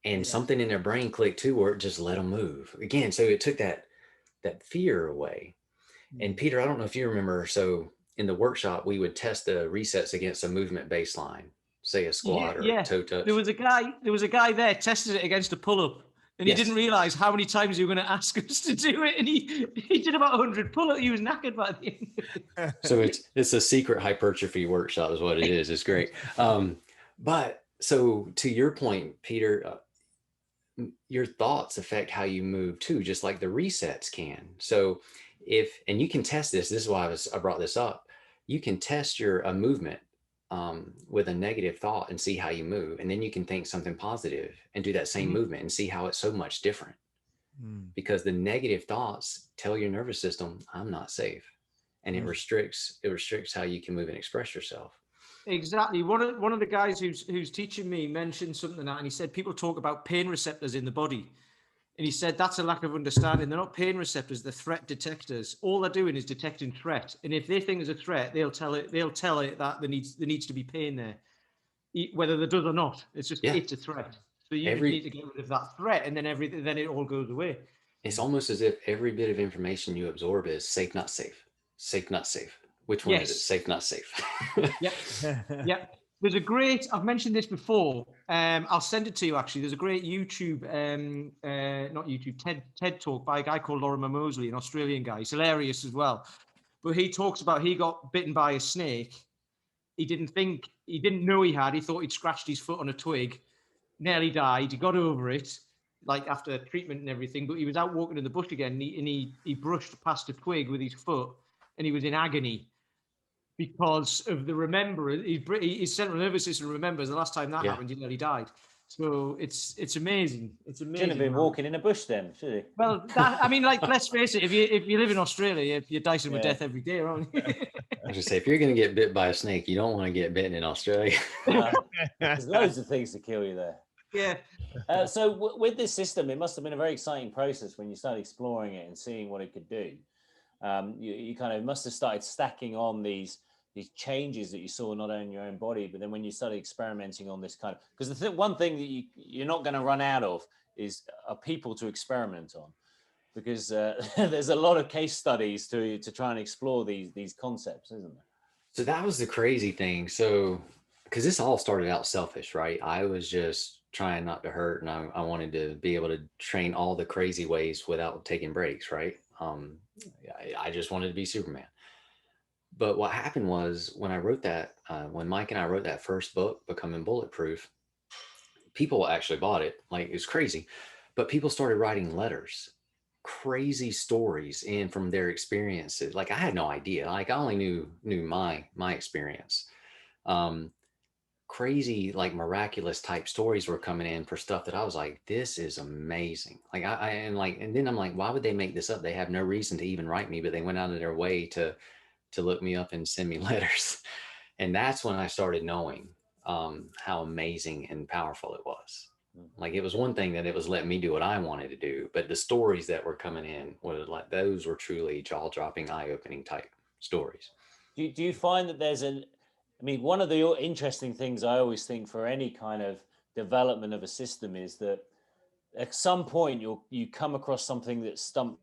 And something in their brain clicked too, where it just let them move again. So it took that fear away. And Peter, I don't know if you remember, so in the workshop, we would test the resets against a movement baseline. say a squat or a Yeah. toe touch. There was a guy there tested it against a pull-up, and he Yes. didn't realize how many times you were going to ask us to do it, and he did about 100 pull-ups. He was knackered by the end. So it's a secret hypertrophy workshop is what it is. It's great. But so to your point, Peter, your thoughts affect how you move too, just like the resets can. So and you can test this is why I brought this up. You can test a movement with a negative thought and see how you move, and then you can think something positive and do that same movement and see how it's so much different. Because the negative thoughts tell your nervous system, I'm not safe, and it restricts how you can move and express yourself. Exactly. One of the guys who's teaching me mentioned something like that, and he said people talk about pain receptors in the body, and he said that's a lack of understanding. They're not pain receptors; they're threat detectors. All they're doing is detecting threat, and if they think there's a threat, they'll tell it that there needs to be pain there, whether there does or not. It's just it's a threat. So you need to get rid of that threat, and then it all goes away. It's almost as if every bit of information you absorb is safe, not safe, safe, not safe. Which one is it? Safe, not safe. Yep. There's a great, I've mentioned this before. I'll send it to you actually. There's a great YouTube, not YouTube, TED talk by a guy called Lorimer Moseley, an Australian guy. He's hilarious as well. But he talks about he got bitten by a snake. He didn't know he had. He thought he'd scratched his foot on a twig, nearly died. He got over it, like after treatment and everything. But he was out walking in the bush again, and he brushed past a twig with his foot, and he was in agony because of the his central nervous system remembers the last time that happened, he nearly died. So it's amazing. It's amazing. Shouldn't have been walking in a bush then, should he? Well, let's face it. If you live in Australia, you're dicing with death every day, aren't you? I was just say, if you're going to get bit by a snake, you don't want to get bitten in Australia. There's loads of things to kill you there. Yeah. So with this system, it must have been a very exciting process when you started exploring it and seeing what it could do. You kind of must have started stacking on these changes that you saw not only in your own body, but then when you started experimenting on this kind of, because one thing that you're not going to run out of are people to experiment on, because there's a lot of case studies to try and explore these concepts, isn't there? So that was the crazy thing. So, because this all started out selfish, right? I was just trying not to hurt, and I wanted to be able to train all the crazy ways without taking breaks, right? I just wanted to be Superman. But what happened was when I wrote that, when Mike and I wrote that first book, Becoming Bulletproof, people actually bought it. Like, it was crazy. But people started writing letters, crazy stories in from their experiences. Like, I had no idea. Like, I only knew my experience. Crazy, like miraculous type stories were coming in for stuff that I was like, this is amazing. Like, and then I'm like, why would they make this up? They have no reason to even write me, but they went out of their way to look me up and send me letters. And that's when I started knowing how amazing and powerful it was. Like, it was one thing that it was letting me do what I wanted to do, but the stories that were coming in were those were truly jaw-dropping, eye-opening type stories. Do you find that one of the interesting things I always think for any kind of development of a system is that at some point you come across something that stumps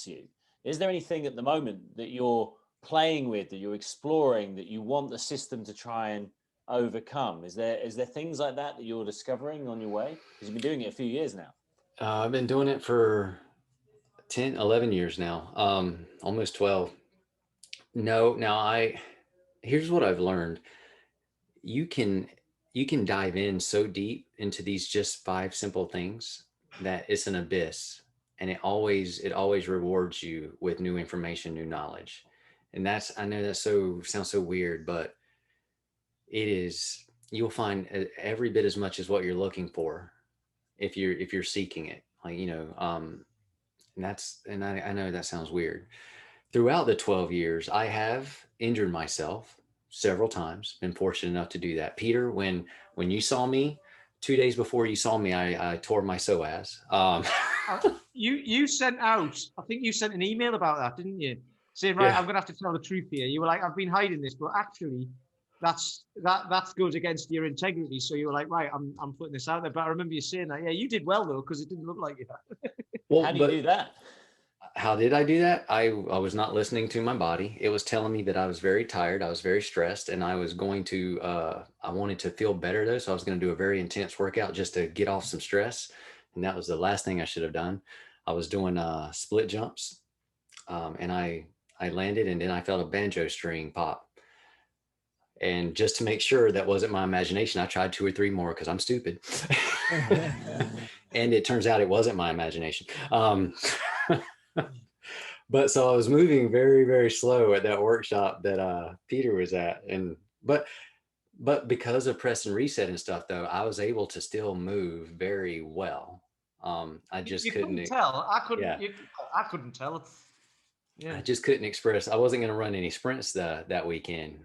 you. Is there anything at the moment that you're playing with, that you're exploring, that you want the system to try and overcome? Is there things like that you're discovering on your way? Because you've been doing it a few years now. I've been doing it for 11 years now, almost 12. Here's what I've learned. You can dive in so deep into these just 5 simple things that it's an abyss, and it always rewards you with new information, new knowledge. And I know that sounds so weird, but it is. You'll find every bit as much as what you're looking for if you're seeking it. Like, and I know that sounds weird. Throughout the 12 years, I have injured myself several times, been fortunate enough to do that. Peter, when you saw me, 2 days before you saw me, I tore my psoas. You sent out, I think you sent an email about that, didn't you? Saying, right, I'm going to have to tell the truth here. You were like, I've been hiding this, but actually that goes against your integrity. So you were like, right, I'm putting this out there. But I remember you saying that. Yeah, you did well though, because it didn't look like you had. Well, how do you do that? How did I do that? I was not listening to my body. It was telling me that I was very tired. I was very stressed, and I was going to, I wanted to feel better though. So I was going to do a very intense workout just to get off some stress. And that was the last thing I should have done. I was doing split jumps, and I landed, and then I felt a banjo string pop. And just to make sure that wasn't my imagination, I tried 2 or 3 more because I'm stupid. And it turns out it wasn't my imagination. But so I was moving very, very slow at that workshop that Peter was at. And but because of press and reset and stuff, though, I was able to still move very well. I just you couldn't tell. I couldn't. yeah. I couldn't tell. Yeah. I just couldn't express. I wasn't going to run any sprints that weekend,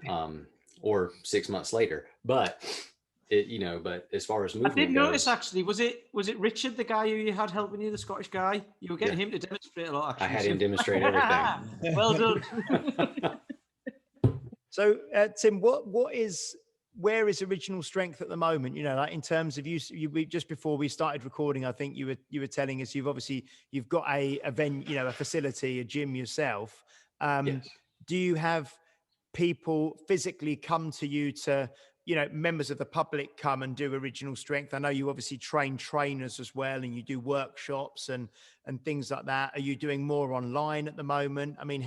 or 6 months later. But but as far as movement, I did notice goes, actually. Was it Richard, the guy who you had helping you, the Scottish guy? You were getting him to demonstrate a lot. Actually, I had him demonstrate everything. Well done. So, Tim, where is Original Strength at the moment? Like in terms of we just before we started recording, I think you were telling us you've got a venue, a facility, a gym yourself. Yes. Do you have people physically come to you to, members of the public come and do Original Strength? I know you obviously train trainers as well, and you do workshops and things like that. Are you doing more online at the moment? I mean,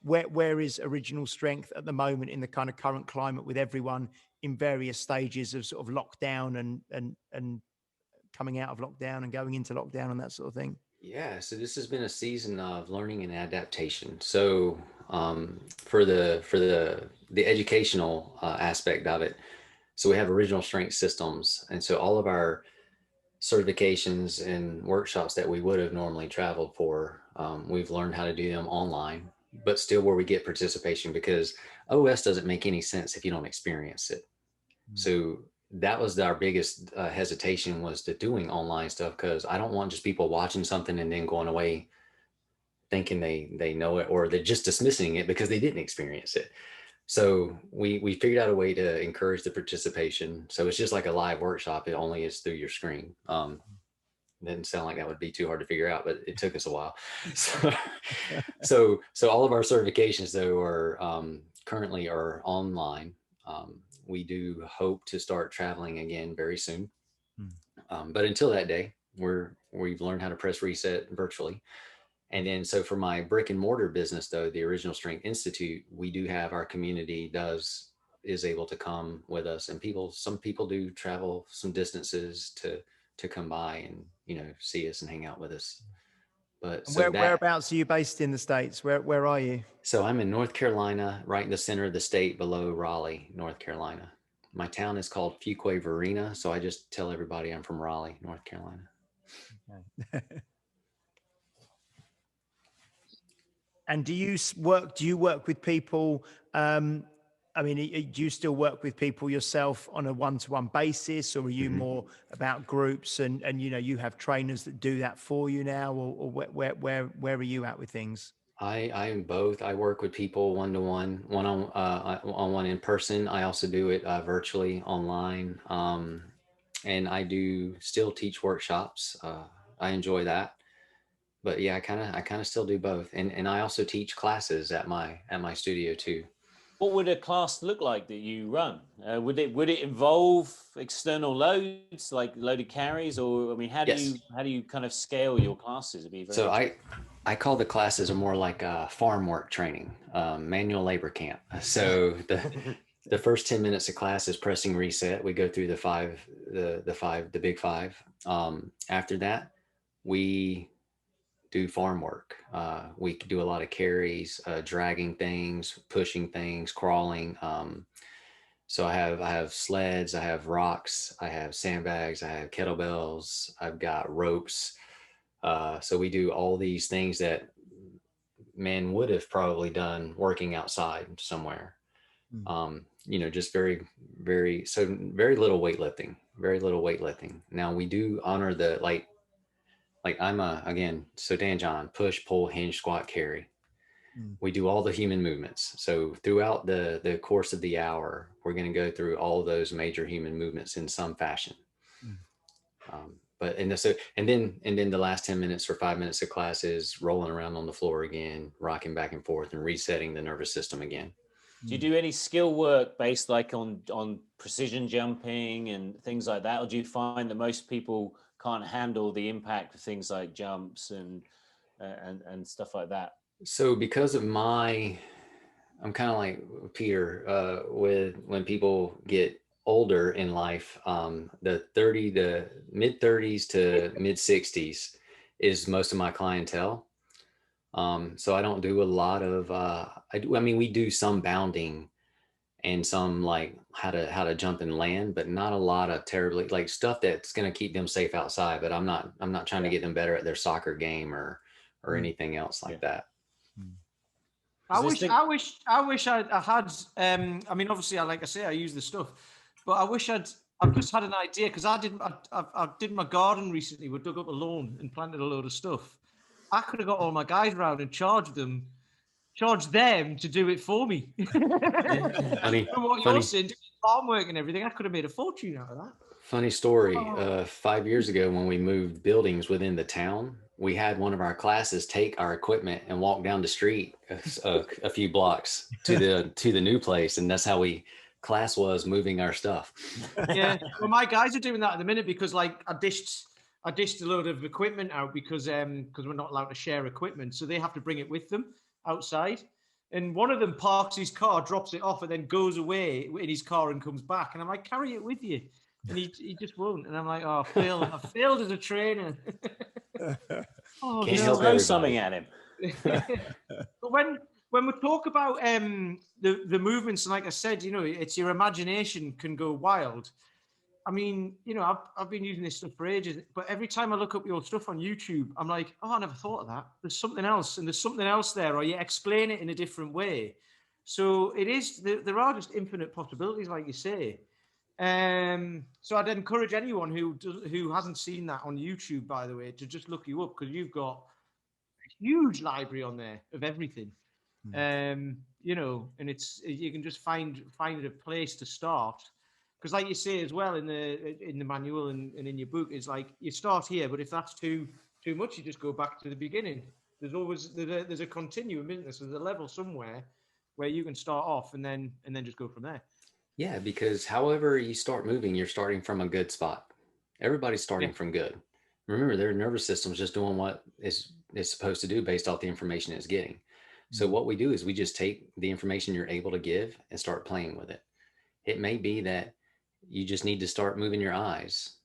where is Original Strength at the moment in the kind of current climate with everyone in various stages of sort of lockdown and coming out of lockdown and going into lockdown and that sort of thing? Yeah, so this has been a season of learning and adaptation. So for the educational aspect of it, so we have Original Strength systems, and so all of our certifications and workshops that we would have normally traveled for, we've learned how to do them online, but still where we get participation, because OS doesn't make any sense if you don't experience it. So that was our biggest hesitation, was to doing online stuff, because I don't want just people watching something and then going away thinking they know it, or they're just dismissing it because they didn't experience it. So we figured out a way to encourage the participation. So it's just like a live workshop. It only is through your screen. Didn't sound like that would be too hard to figure out, but it took us a while. So all of our certifications though are currently are online. We do hope to start traveling again very soon. But until that day, we've learned how to press reset virtually. And then, so for my brick and mortar business, though, the Original Strength Institute, we do have our community is able to come with us, and some people do travel some distances to come by and, see us and hang out with us. But so whereabouts are you based in the States? Where are you? So I'm in North Carolina, right in the center of the state, below Raleigh, North Carolina. My town is called Fuquay Varina, so I just tell everybody I'm from Raleigh, North Carolina. Okay. And do you work with people? I mean, do you still work with people yourself on a one-to-one basis, or are you more about groups and you have trainers that do that for you now, or where are you at with things? I am both. I work with people one-to-one, one-on-one in person. I also do it virtually online. And I do still teach workshops. I enjoy that. But yeah, I kind of still do both. And I also teach classes at my studio too. What would a class look like that you run? Would it involve external loads, like loaded carries, or I mean, how do you kind of scale your classes? It'd be very so I call the classes are more like farm work training, manual labor camp. So the first 10 minutes of class is pressing reset. We go through the big five. After that, we do farm work. We do a lot of carries, dragging things, pushing things, crawling. So I have sleds, I have rocks, I have sandbags, I have kettlebells, I've got ropes. So we do all these things that men would have probably done working outside somewhere. Just very, very, so very little weightlifting. Now we do honor the, like I'm Dan John, push, pull, hinge, squat, carry. We do all the human movements. So throughout the course of the hour, we're going to go through all those major human movements in some fashion. But and then the last 10 minutes or 5 minutes of class is rolling around on the floor again, rocking back and forth and resetting the nervous system again. Do you do any skill work based like on precision jumping and things like that? Or do you find that most people can't handle the impact of things like jumps and stuff like that? So because of I'm kind of like Peter, with when people get older in life, the mid 30s to mid 60s is most of my clientele. So I don't do a lot of, I mean, we do some bounding and some like how to jump and land, but not a lot of terribly like stuff that's going to keep them safe outside. But I'm not trying to get them better at their soccer game or anything else like that. I wish I had. I mean, obviously, like I say, I use the stuff, but I wish I've just had an idea because I did my garden recently. We dug up a lawn and planted a load of stuff. I could have got all my guys around and charged them to do it for me. Funny, For what you're saying, farm work and everything, I could have made a fortune out of that. Funny story. 5 years ago, when we moved buildings within the town, we had one of our classes take our equipment and walk down the street a few blocks to the new place, and that's how class was moving our stuff. Yeah, well, my guys are doing that at the minute because like I dished a load of equipment out because we're not allowed to share equipment, so they have to bring it with them outside. And one of them parks his car, drops it off, and then goes away in his car and comes back. And I'm like, carry it with you. And he just won't. And I'm like, oh, I failed as a trainer. Can't help throw something at him. But when we talk about the movements, and like I said, it's your imagination can go wild. I mean, I've been using this stuff for ages, but every time I look up your stuff on YouTube, I'm like, oh, I never thought of that. There's something else, and there's something else there, or you explain it in a different way. So there are just infinite possibilities, like you say. So I'd encourage anyone who hasn't seen that on YouTube, by the way, to just look you up because you've got a huge library on there of everything. And it's you can just find a place to start. Because like you say as well in the manual and in your book, it's like you start here, but if that's too much, you just go back to the beginning. There's a continuum, isn't there? So there's a level somewhere where you can start off and then just go from there. Yeah, because however you start moving, you're starting from a good spot. Everybody's starting from good. Remember, their nervous system's just doing what it's supposed to do based off the information it's getting. So what we do is we just take the information you're able to give and start playing with it. It may be that you just need to start moving your eyes,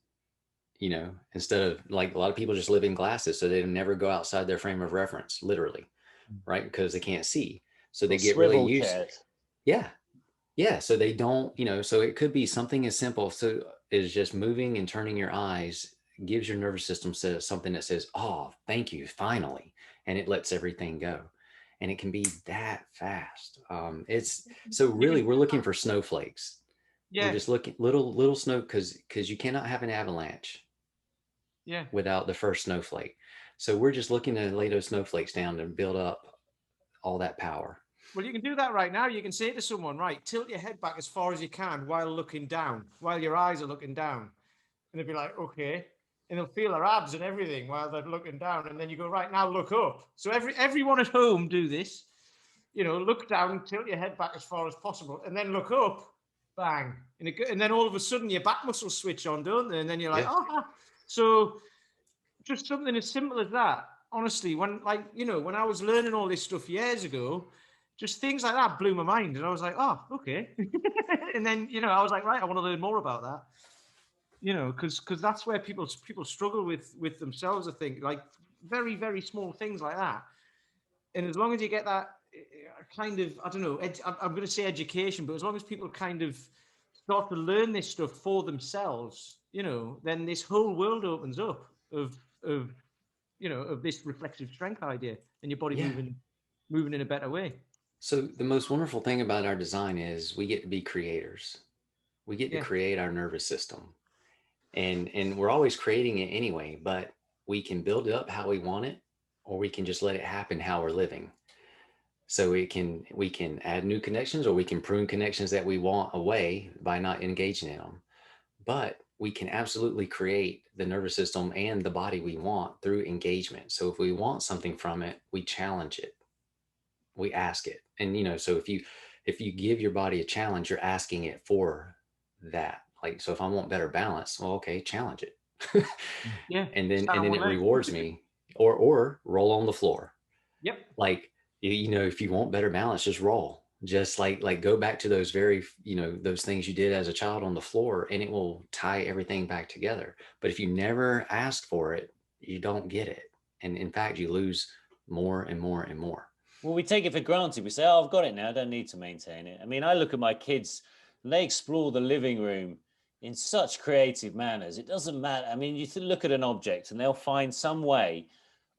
instead of like a lot of people just live in glasses. So they never go outside their frame of reference, literally, right? Because they can't see. So they get really used. Yeah. So they don't, so it could be something as simple. So is just moving and turning your eyes gives your nervous system something that says, oh, thank you, finally. And it lets everything go. And it can be that fast. We're looking for snowflakes. Yeah. We're just looking little snow because you cannot have an avalanche without the first snowflake. So we're just looking to lay those snowflakes down and build up all that power. Well, you can do that right now. You can say to someone, right, tilt your head back as far as you can while looking down, while your eyes are looking down. And they'll be like, okay. And they'll feel their abs and everything while they're looking down. And then you go, right, now look up. So everyone at home do this. Look down, tilt your head back as far as possible, and then look up, bang. And then all of a sudden your back muscles switch on, don't they? And then you're like, So just something as simple as that. Honestly, when I was learning all this stuff years ago, just things like that blew my mind. And I was like, oh, okay. And then, I was like, right, I want to learn more about that. Because that's where people struggle with themselves, I think, like very, very small things like that. And as long as you get that kind of, I don't know, I'm going to say education, but as long as people kind of start to learn this stuff for themselves, then this whole world opens up of this reflexive strength idea and your body moving in a better way. So the most wonderful thing about our design is we get to be creators. We get to create our nervous system. And we're always creating it anyway, but we can build it up how we want it, or we can just let it happen how we're living. So we can add new connections, or we can prune connections that we want away by not engaging in them. But we can absolutely create the nervous system and the body we want through engagement. So if we want something from it, we challenge it, we ask it. And, you know, so if you give your body a challenge, you're asking it for that. Like, so if I want better balance, well, okay, challenge it. Yeah. and then Stand on one it leg. rewards me, or roll on the floor. Yep. Like, you know, if you want better balance, just roll. Just like go back to those very, you know, those things you did as a child on the floor, and it will tie everything back together. But if you never ask for it, you don't get it. And in fact, you lose more and more and more. Well, we take it for granted. We say, oh, I've got it now. I don't need to maintain it. I mean, I look at my kids and they explore the living room in such creative manners. It doesn't matter. I mean, you look at an object and they'll find some way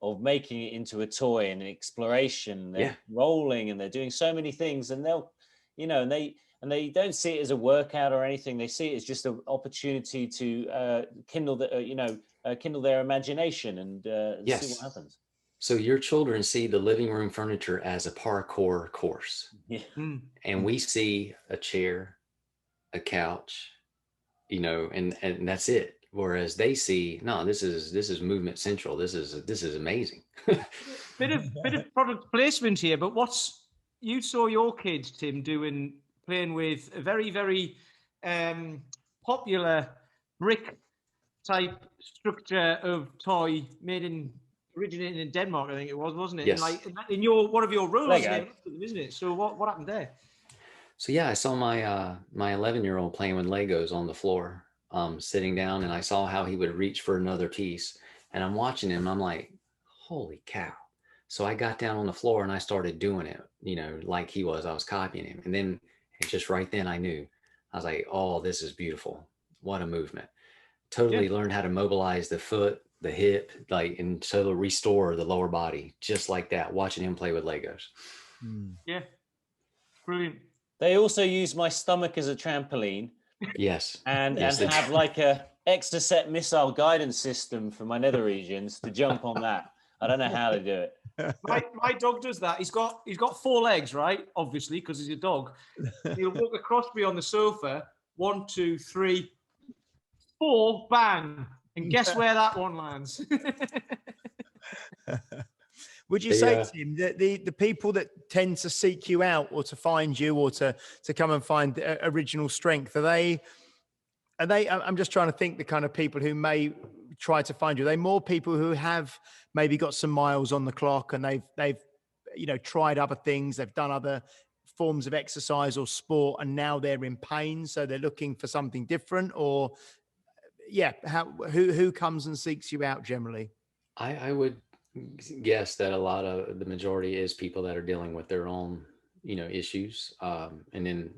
of making it into a toy and an exploration. They're rolling and they're doing so many things, and they'll, you know, and they don't see it as a workout or anything. They see it as just an opportunity to kindle their imagination and see what happens. So your children see the living room furniture as a parkour course. Yeah. And we see a chair, a couch, you know, and that's it. Whereas they see, no, this is movement central. This is amazing. bit of product placement here, but you saw your kids, Tim, playing with a very, very popular brick type structure of toy originated in Denmark, I think it was, wasn't it? Yes. And like in one of your roles, Lego. isn't it? So what happened there? So yeah, I saw my 11-year-old playing with Legos on the floor, sitting down, and I saw how he would reach for another piece, and I'm watching him. I'm like, holy cow! So I got down on the floor and I started doing it, you know, like he was. I was copying him, and then just right then I knew. I was like, oh, this is beautiful. What a movement! Totally learned how to mobilize the foot, the hip, like, and totally restore the lower body, just like that. Watching him play with Legos. Yeah, brilliant. They also use my stomach as a trampoline. Yes. And yes, have like a extra set missile guidance system for my nether regions to jump on that. I don't know how to do it. My dog does that. He's got 4 legs, right? Obviously, because he's a dog. He'll walk across me on the sofa. 1, 2, 3, 4, bang. And guess where that one lands? Would you say, Tim, that the people that tend to seek you out or to find you or to come and find original strength, are they, I'm just trying to think the kind of people who may try to find you. Are they more people who have maybe got some miles on the clock and they've you know, tried other things, they've done other forms of exercise or sport, and now they're in pain, so they're looking for something different? Or who comes and seeks you out generally? I would guess that the majority is people that are dealing with their own, you know, issues. And then,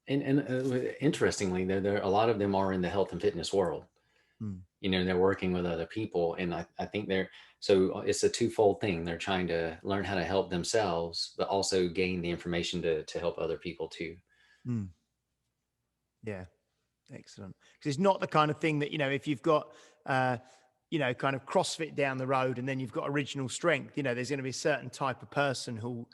interestingly, there a lot of them are in the health and fitness world. You know, they're working with other people, and I think so it's a twofold thing. They're trying to learn how to help themselves, but also gain the information to help other people too. Yeah. Excellent. Because it's not the kind of thing that, you know, if you've got, you know, kind of CrossFit down the road and then you've got original strength, you know, there's going to be a certain type of person who'll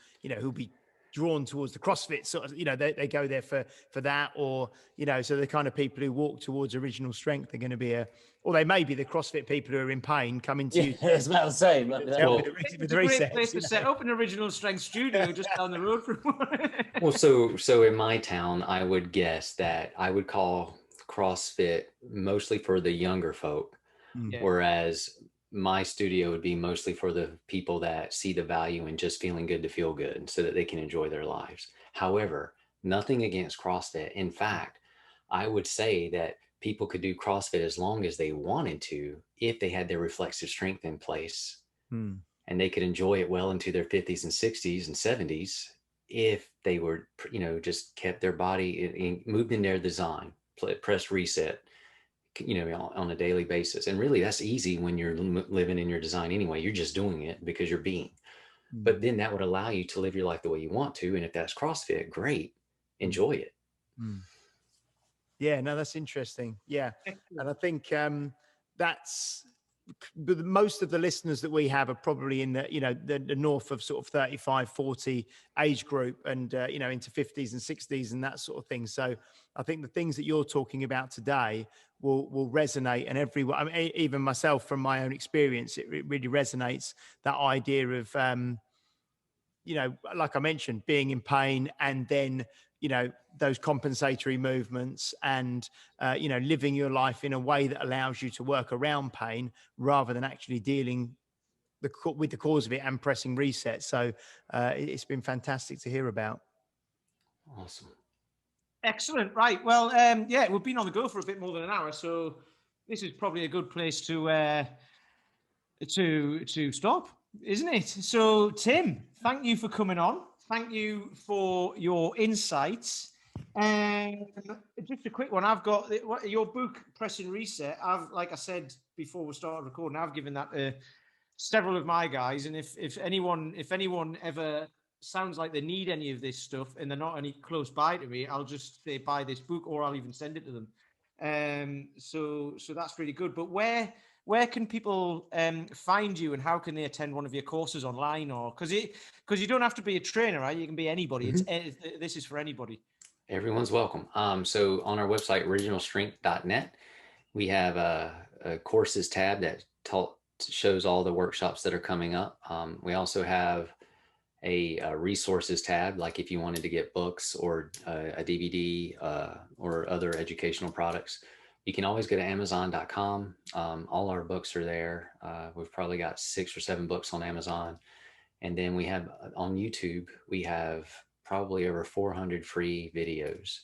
be drawn towards the CrossFit sort of, you know, they go there for that, or, you know, so the kind of people who walk towards original strength are going to be or they may be the CrossFit people who are in pain coming to you. It's about the same. It's a great place to set up an original strength studio just down the road from Well, so in my town, I would guess that I would call CrossFit mostly for the younger folk, whereas my studio would be mostly for the people that see the value in just feeling good to feel good so that they can enjoy their lives. However, nothing against CrossFit. In fact, I would say that people could do CrossFit as long as they wanted to, if they had their reflexive strength in place, and they could enjoy it well into their 50s and 60s and 70s if they were, you know, just kept their body moved in their design, press reset, you know, on a daily basis. And really that's easy when you're living in your design anyway. You're just doing it because you're being. But then that would allow you to live your life the way you want to. And if that's CrossFit, great, enjoy it. Yeah, no, that's interesting. Yeah. And I think that's but most of the listeners that we have are probably in the, the north of sort of 35, 40 age group, and, into 50s and 60s and that sort of thing. So I think the things that you're talking about today will resonate, and everyone, I mean, even myself, from my own experience, it really resonates, that idea of, like I mentioned, being in pain, and then, those compensatory movements, and, living your life in a way that allows you to work around pain rather than actually dealing with the cause of it and pressing reset. So it's been fantastic to hear about. Awesome. Excellent. Right. Well, yeah, we've been on the go for a bit more than an hour, so this is probably a good place to stop, isn't it? So, Tim, thank you for coming on. Thank you for your insights. And just a quick one. I've got your book, Press and Reset. Like I said before we started recording, I've given that to several of my guys. And if anyone ever sounds like they need any of this stuff and they're not any close by to me, I'll just say buy this book, or I'll even send it to them. So that's really good. But where can people find you, and how can they attend one of your courses online? Or because you don't have to be a trainer, right? You can be anybody. Mm-hmm. This is for anybody. Everyone's welcome. So on our website, originalstrength.net, we have a courses tab that shows all the workshops that are coming up. We also have a resources tab, like if you wanted to get books or a DVD or other educational products. You can always go to Amazon.com. All our books are there. We've probably got 6 or 7 books on Amazon. And then we have on YouTube, we have probably over 400 free videos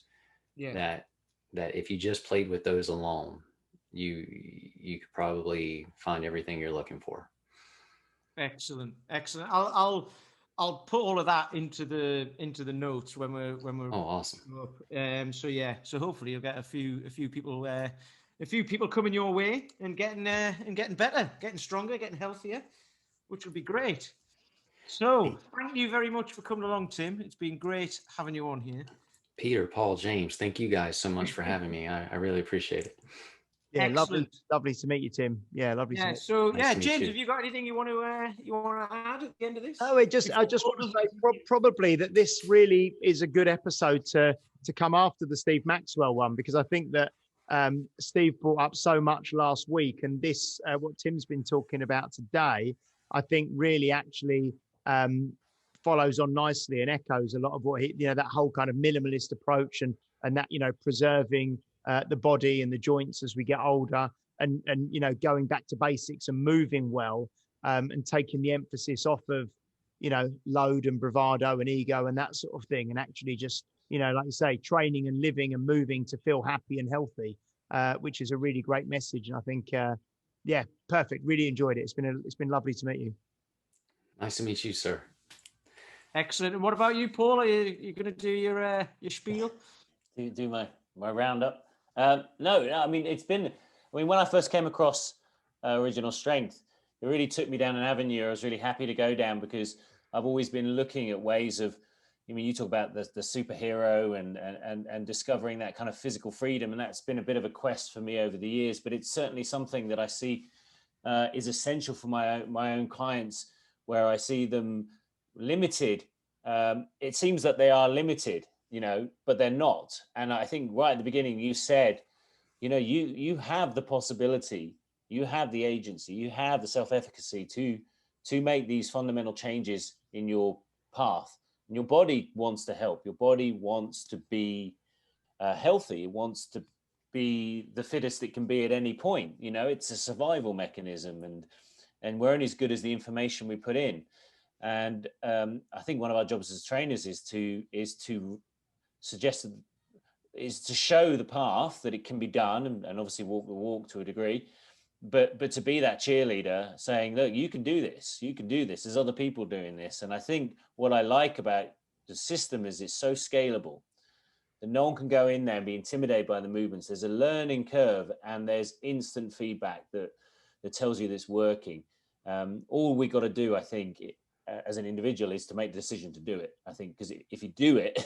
that if you just played with those alone, you could probably find everything you're looking for. Excellent. I'll put all of that into the notes when we're oh, awesome. Up. So hopefully you'll get a few people coming your way and getting better, getting stronger, getting healthier, which would be great. So thank you very much for coming along, Tim. It's been great having you on here. Peter, Paul, James, thank you guys so much for having me. I really appreciate it. Yeah, lovely to meet you, Tim. Yeah, lovely. Yeah. To meet So you. yeah, James, have you got anything you want to add at the end of this? Oh, I just want to say probably that this really is a good episode to come after the Steve Maxwell one, because I think that Steve brought up so much last week, and this what Tim's been talking about today, I think really actually follows on nicely and echoes a lot of what that whole kind of minimalist approach, and that preserving the body and the joints as we get older, and going back to basics and moving well, and taking the emphasis off of load and bravado and ego and that sort of thing, and actually just like you say, training and living and moving to feel happy and healthy, which is a really great message. And I think perfect, really enjoyed it. It's been lovely to meet you. Nice to meet you, sir. Excellent. And what about you, Paul? Are you going to do your spiel? Do my roundup? No, I mean, when I first came across Original Strength, it really took me down an avenue I was really happy to go down, because I've always been looking at ways of, you talk about the superhero and discovering that kind of physical freedom, and that's been a bit of a quest for me over the years, but it's certainly something that I see is essential for my own clients, where I see them limited. It seems that they are limited, but they're not. And I think right at the beginning you said, you have the possibility, you have the agency, you have the self-efficacy to make these fundamental changes in your path. And your body wants to help. Your body wants to be healthy. It wants to be the fittest it can be at any point. It's a survival mechanism, and we're only as good as the information we put in. And I think one of our jobs as trainers is to show the path that it can be done, and obviously walk the walk to a degree, but to be that cheerleader saying, look, you can do this, there's other people doing this. And I think what I like about the system is it's so scalable that no one can go in there and be intimidated by the movements. There's a learning curve, and there's instant feedback that tells you that it's working. All we got to do, I think, as an individual, is to make the decision to do it. I think, because if you do it,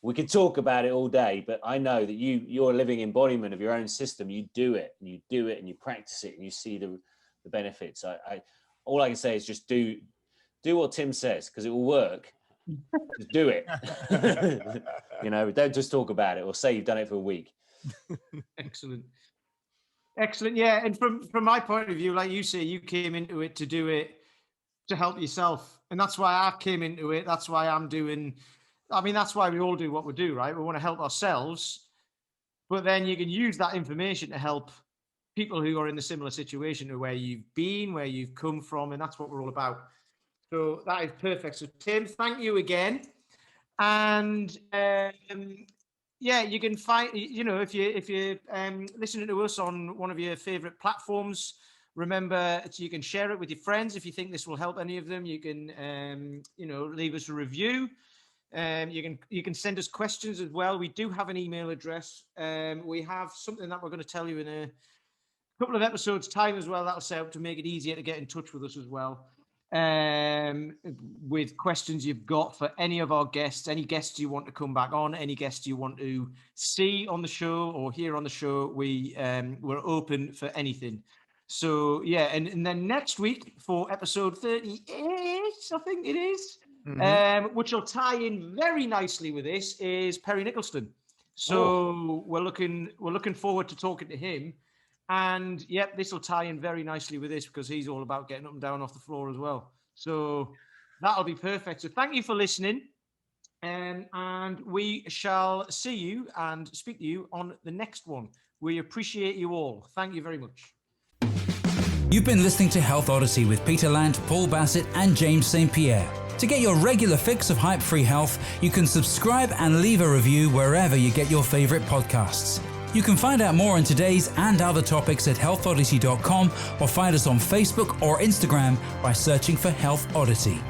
we can talk about it all day, but I know that you're a living embodiment of your own system. You do it, and you practice it, and you see the benefits. All I can say is just do what Tim says, because it will work. Just do it. Don't just talk about it or say you've done it for a week. Excellent. Yeah. And from my point of view, like you say, you came into it to do it to help yourself. And that's why I came into it. That's why that's why we all do what we do, right? We want to help ourselves, but then you can use that information to help people who are in a similar situation to where you've been, where you've come from. And that's what we're all about. So that is perfect. So Tim, thank you again. And you can find, if you're listening to us on one of your favorite platforms, remember you can share it with your friends. If you think this will help any of them, you can, leave us a review. You can send us questions as well. We do have an email address. We have something that we're going to tell you in a couple of episodes time as well. That'll set up to make it easier to get in touch with us as well. With questions you've got for any of our guests, any guests you want to come back on, any guests you want to see on the show or hear on the show, we're open for anything. So yeah, and then next week for episode 38, I think it is, which will tie in very nicely with this, is Perry Nicholson. So we're looking forward to talking to him. And yep, this will tie in very nicely with this, because he's all about getting up and down off the floor as well. So that'll be perfect. So thank you for listening. And we shall see you and speak to you on the next one. We appreciate you all. Thank you very much. You've been listening to Health Odyssey with Peter Lant, Paul Bassett, and James St. Pierre. To get your regular fix of hype-free health, you can subscribe and leave a review wherever you get your favorite podcasts. You can find out more on today's and other topics at healthodyssey.com, or find us on Facebook or Instagram by searching for Health Oddity.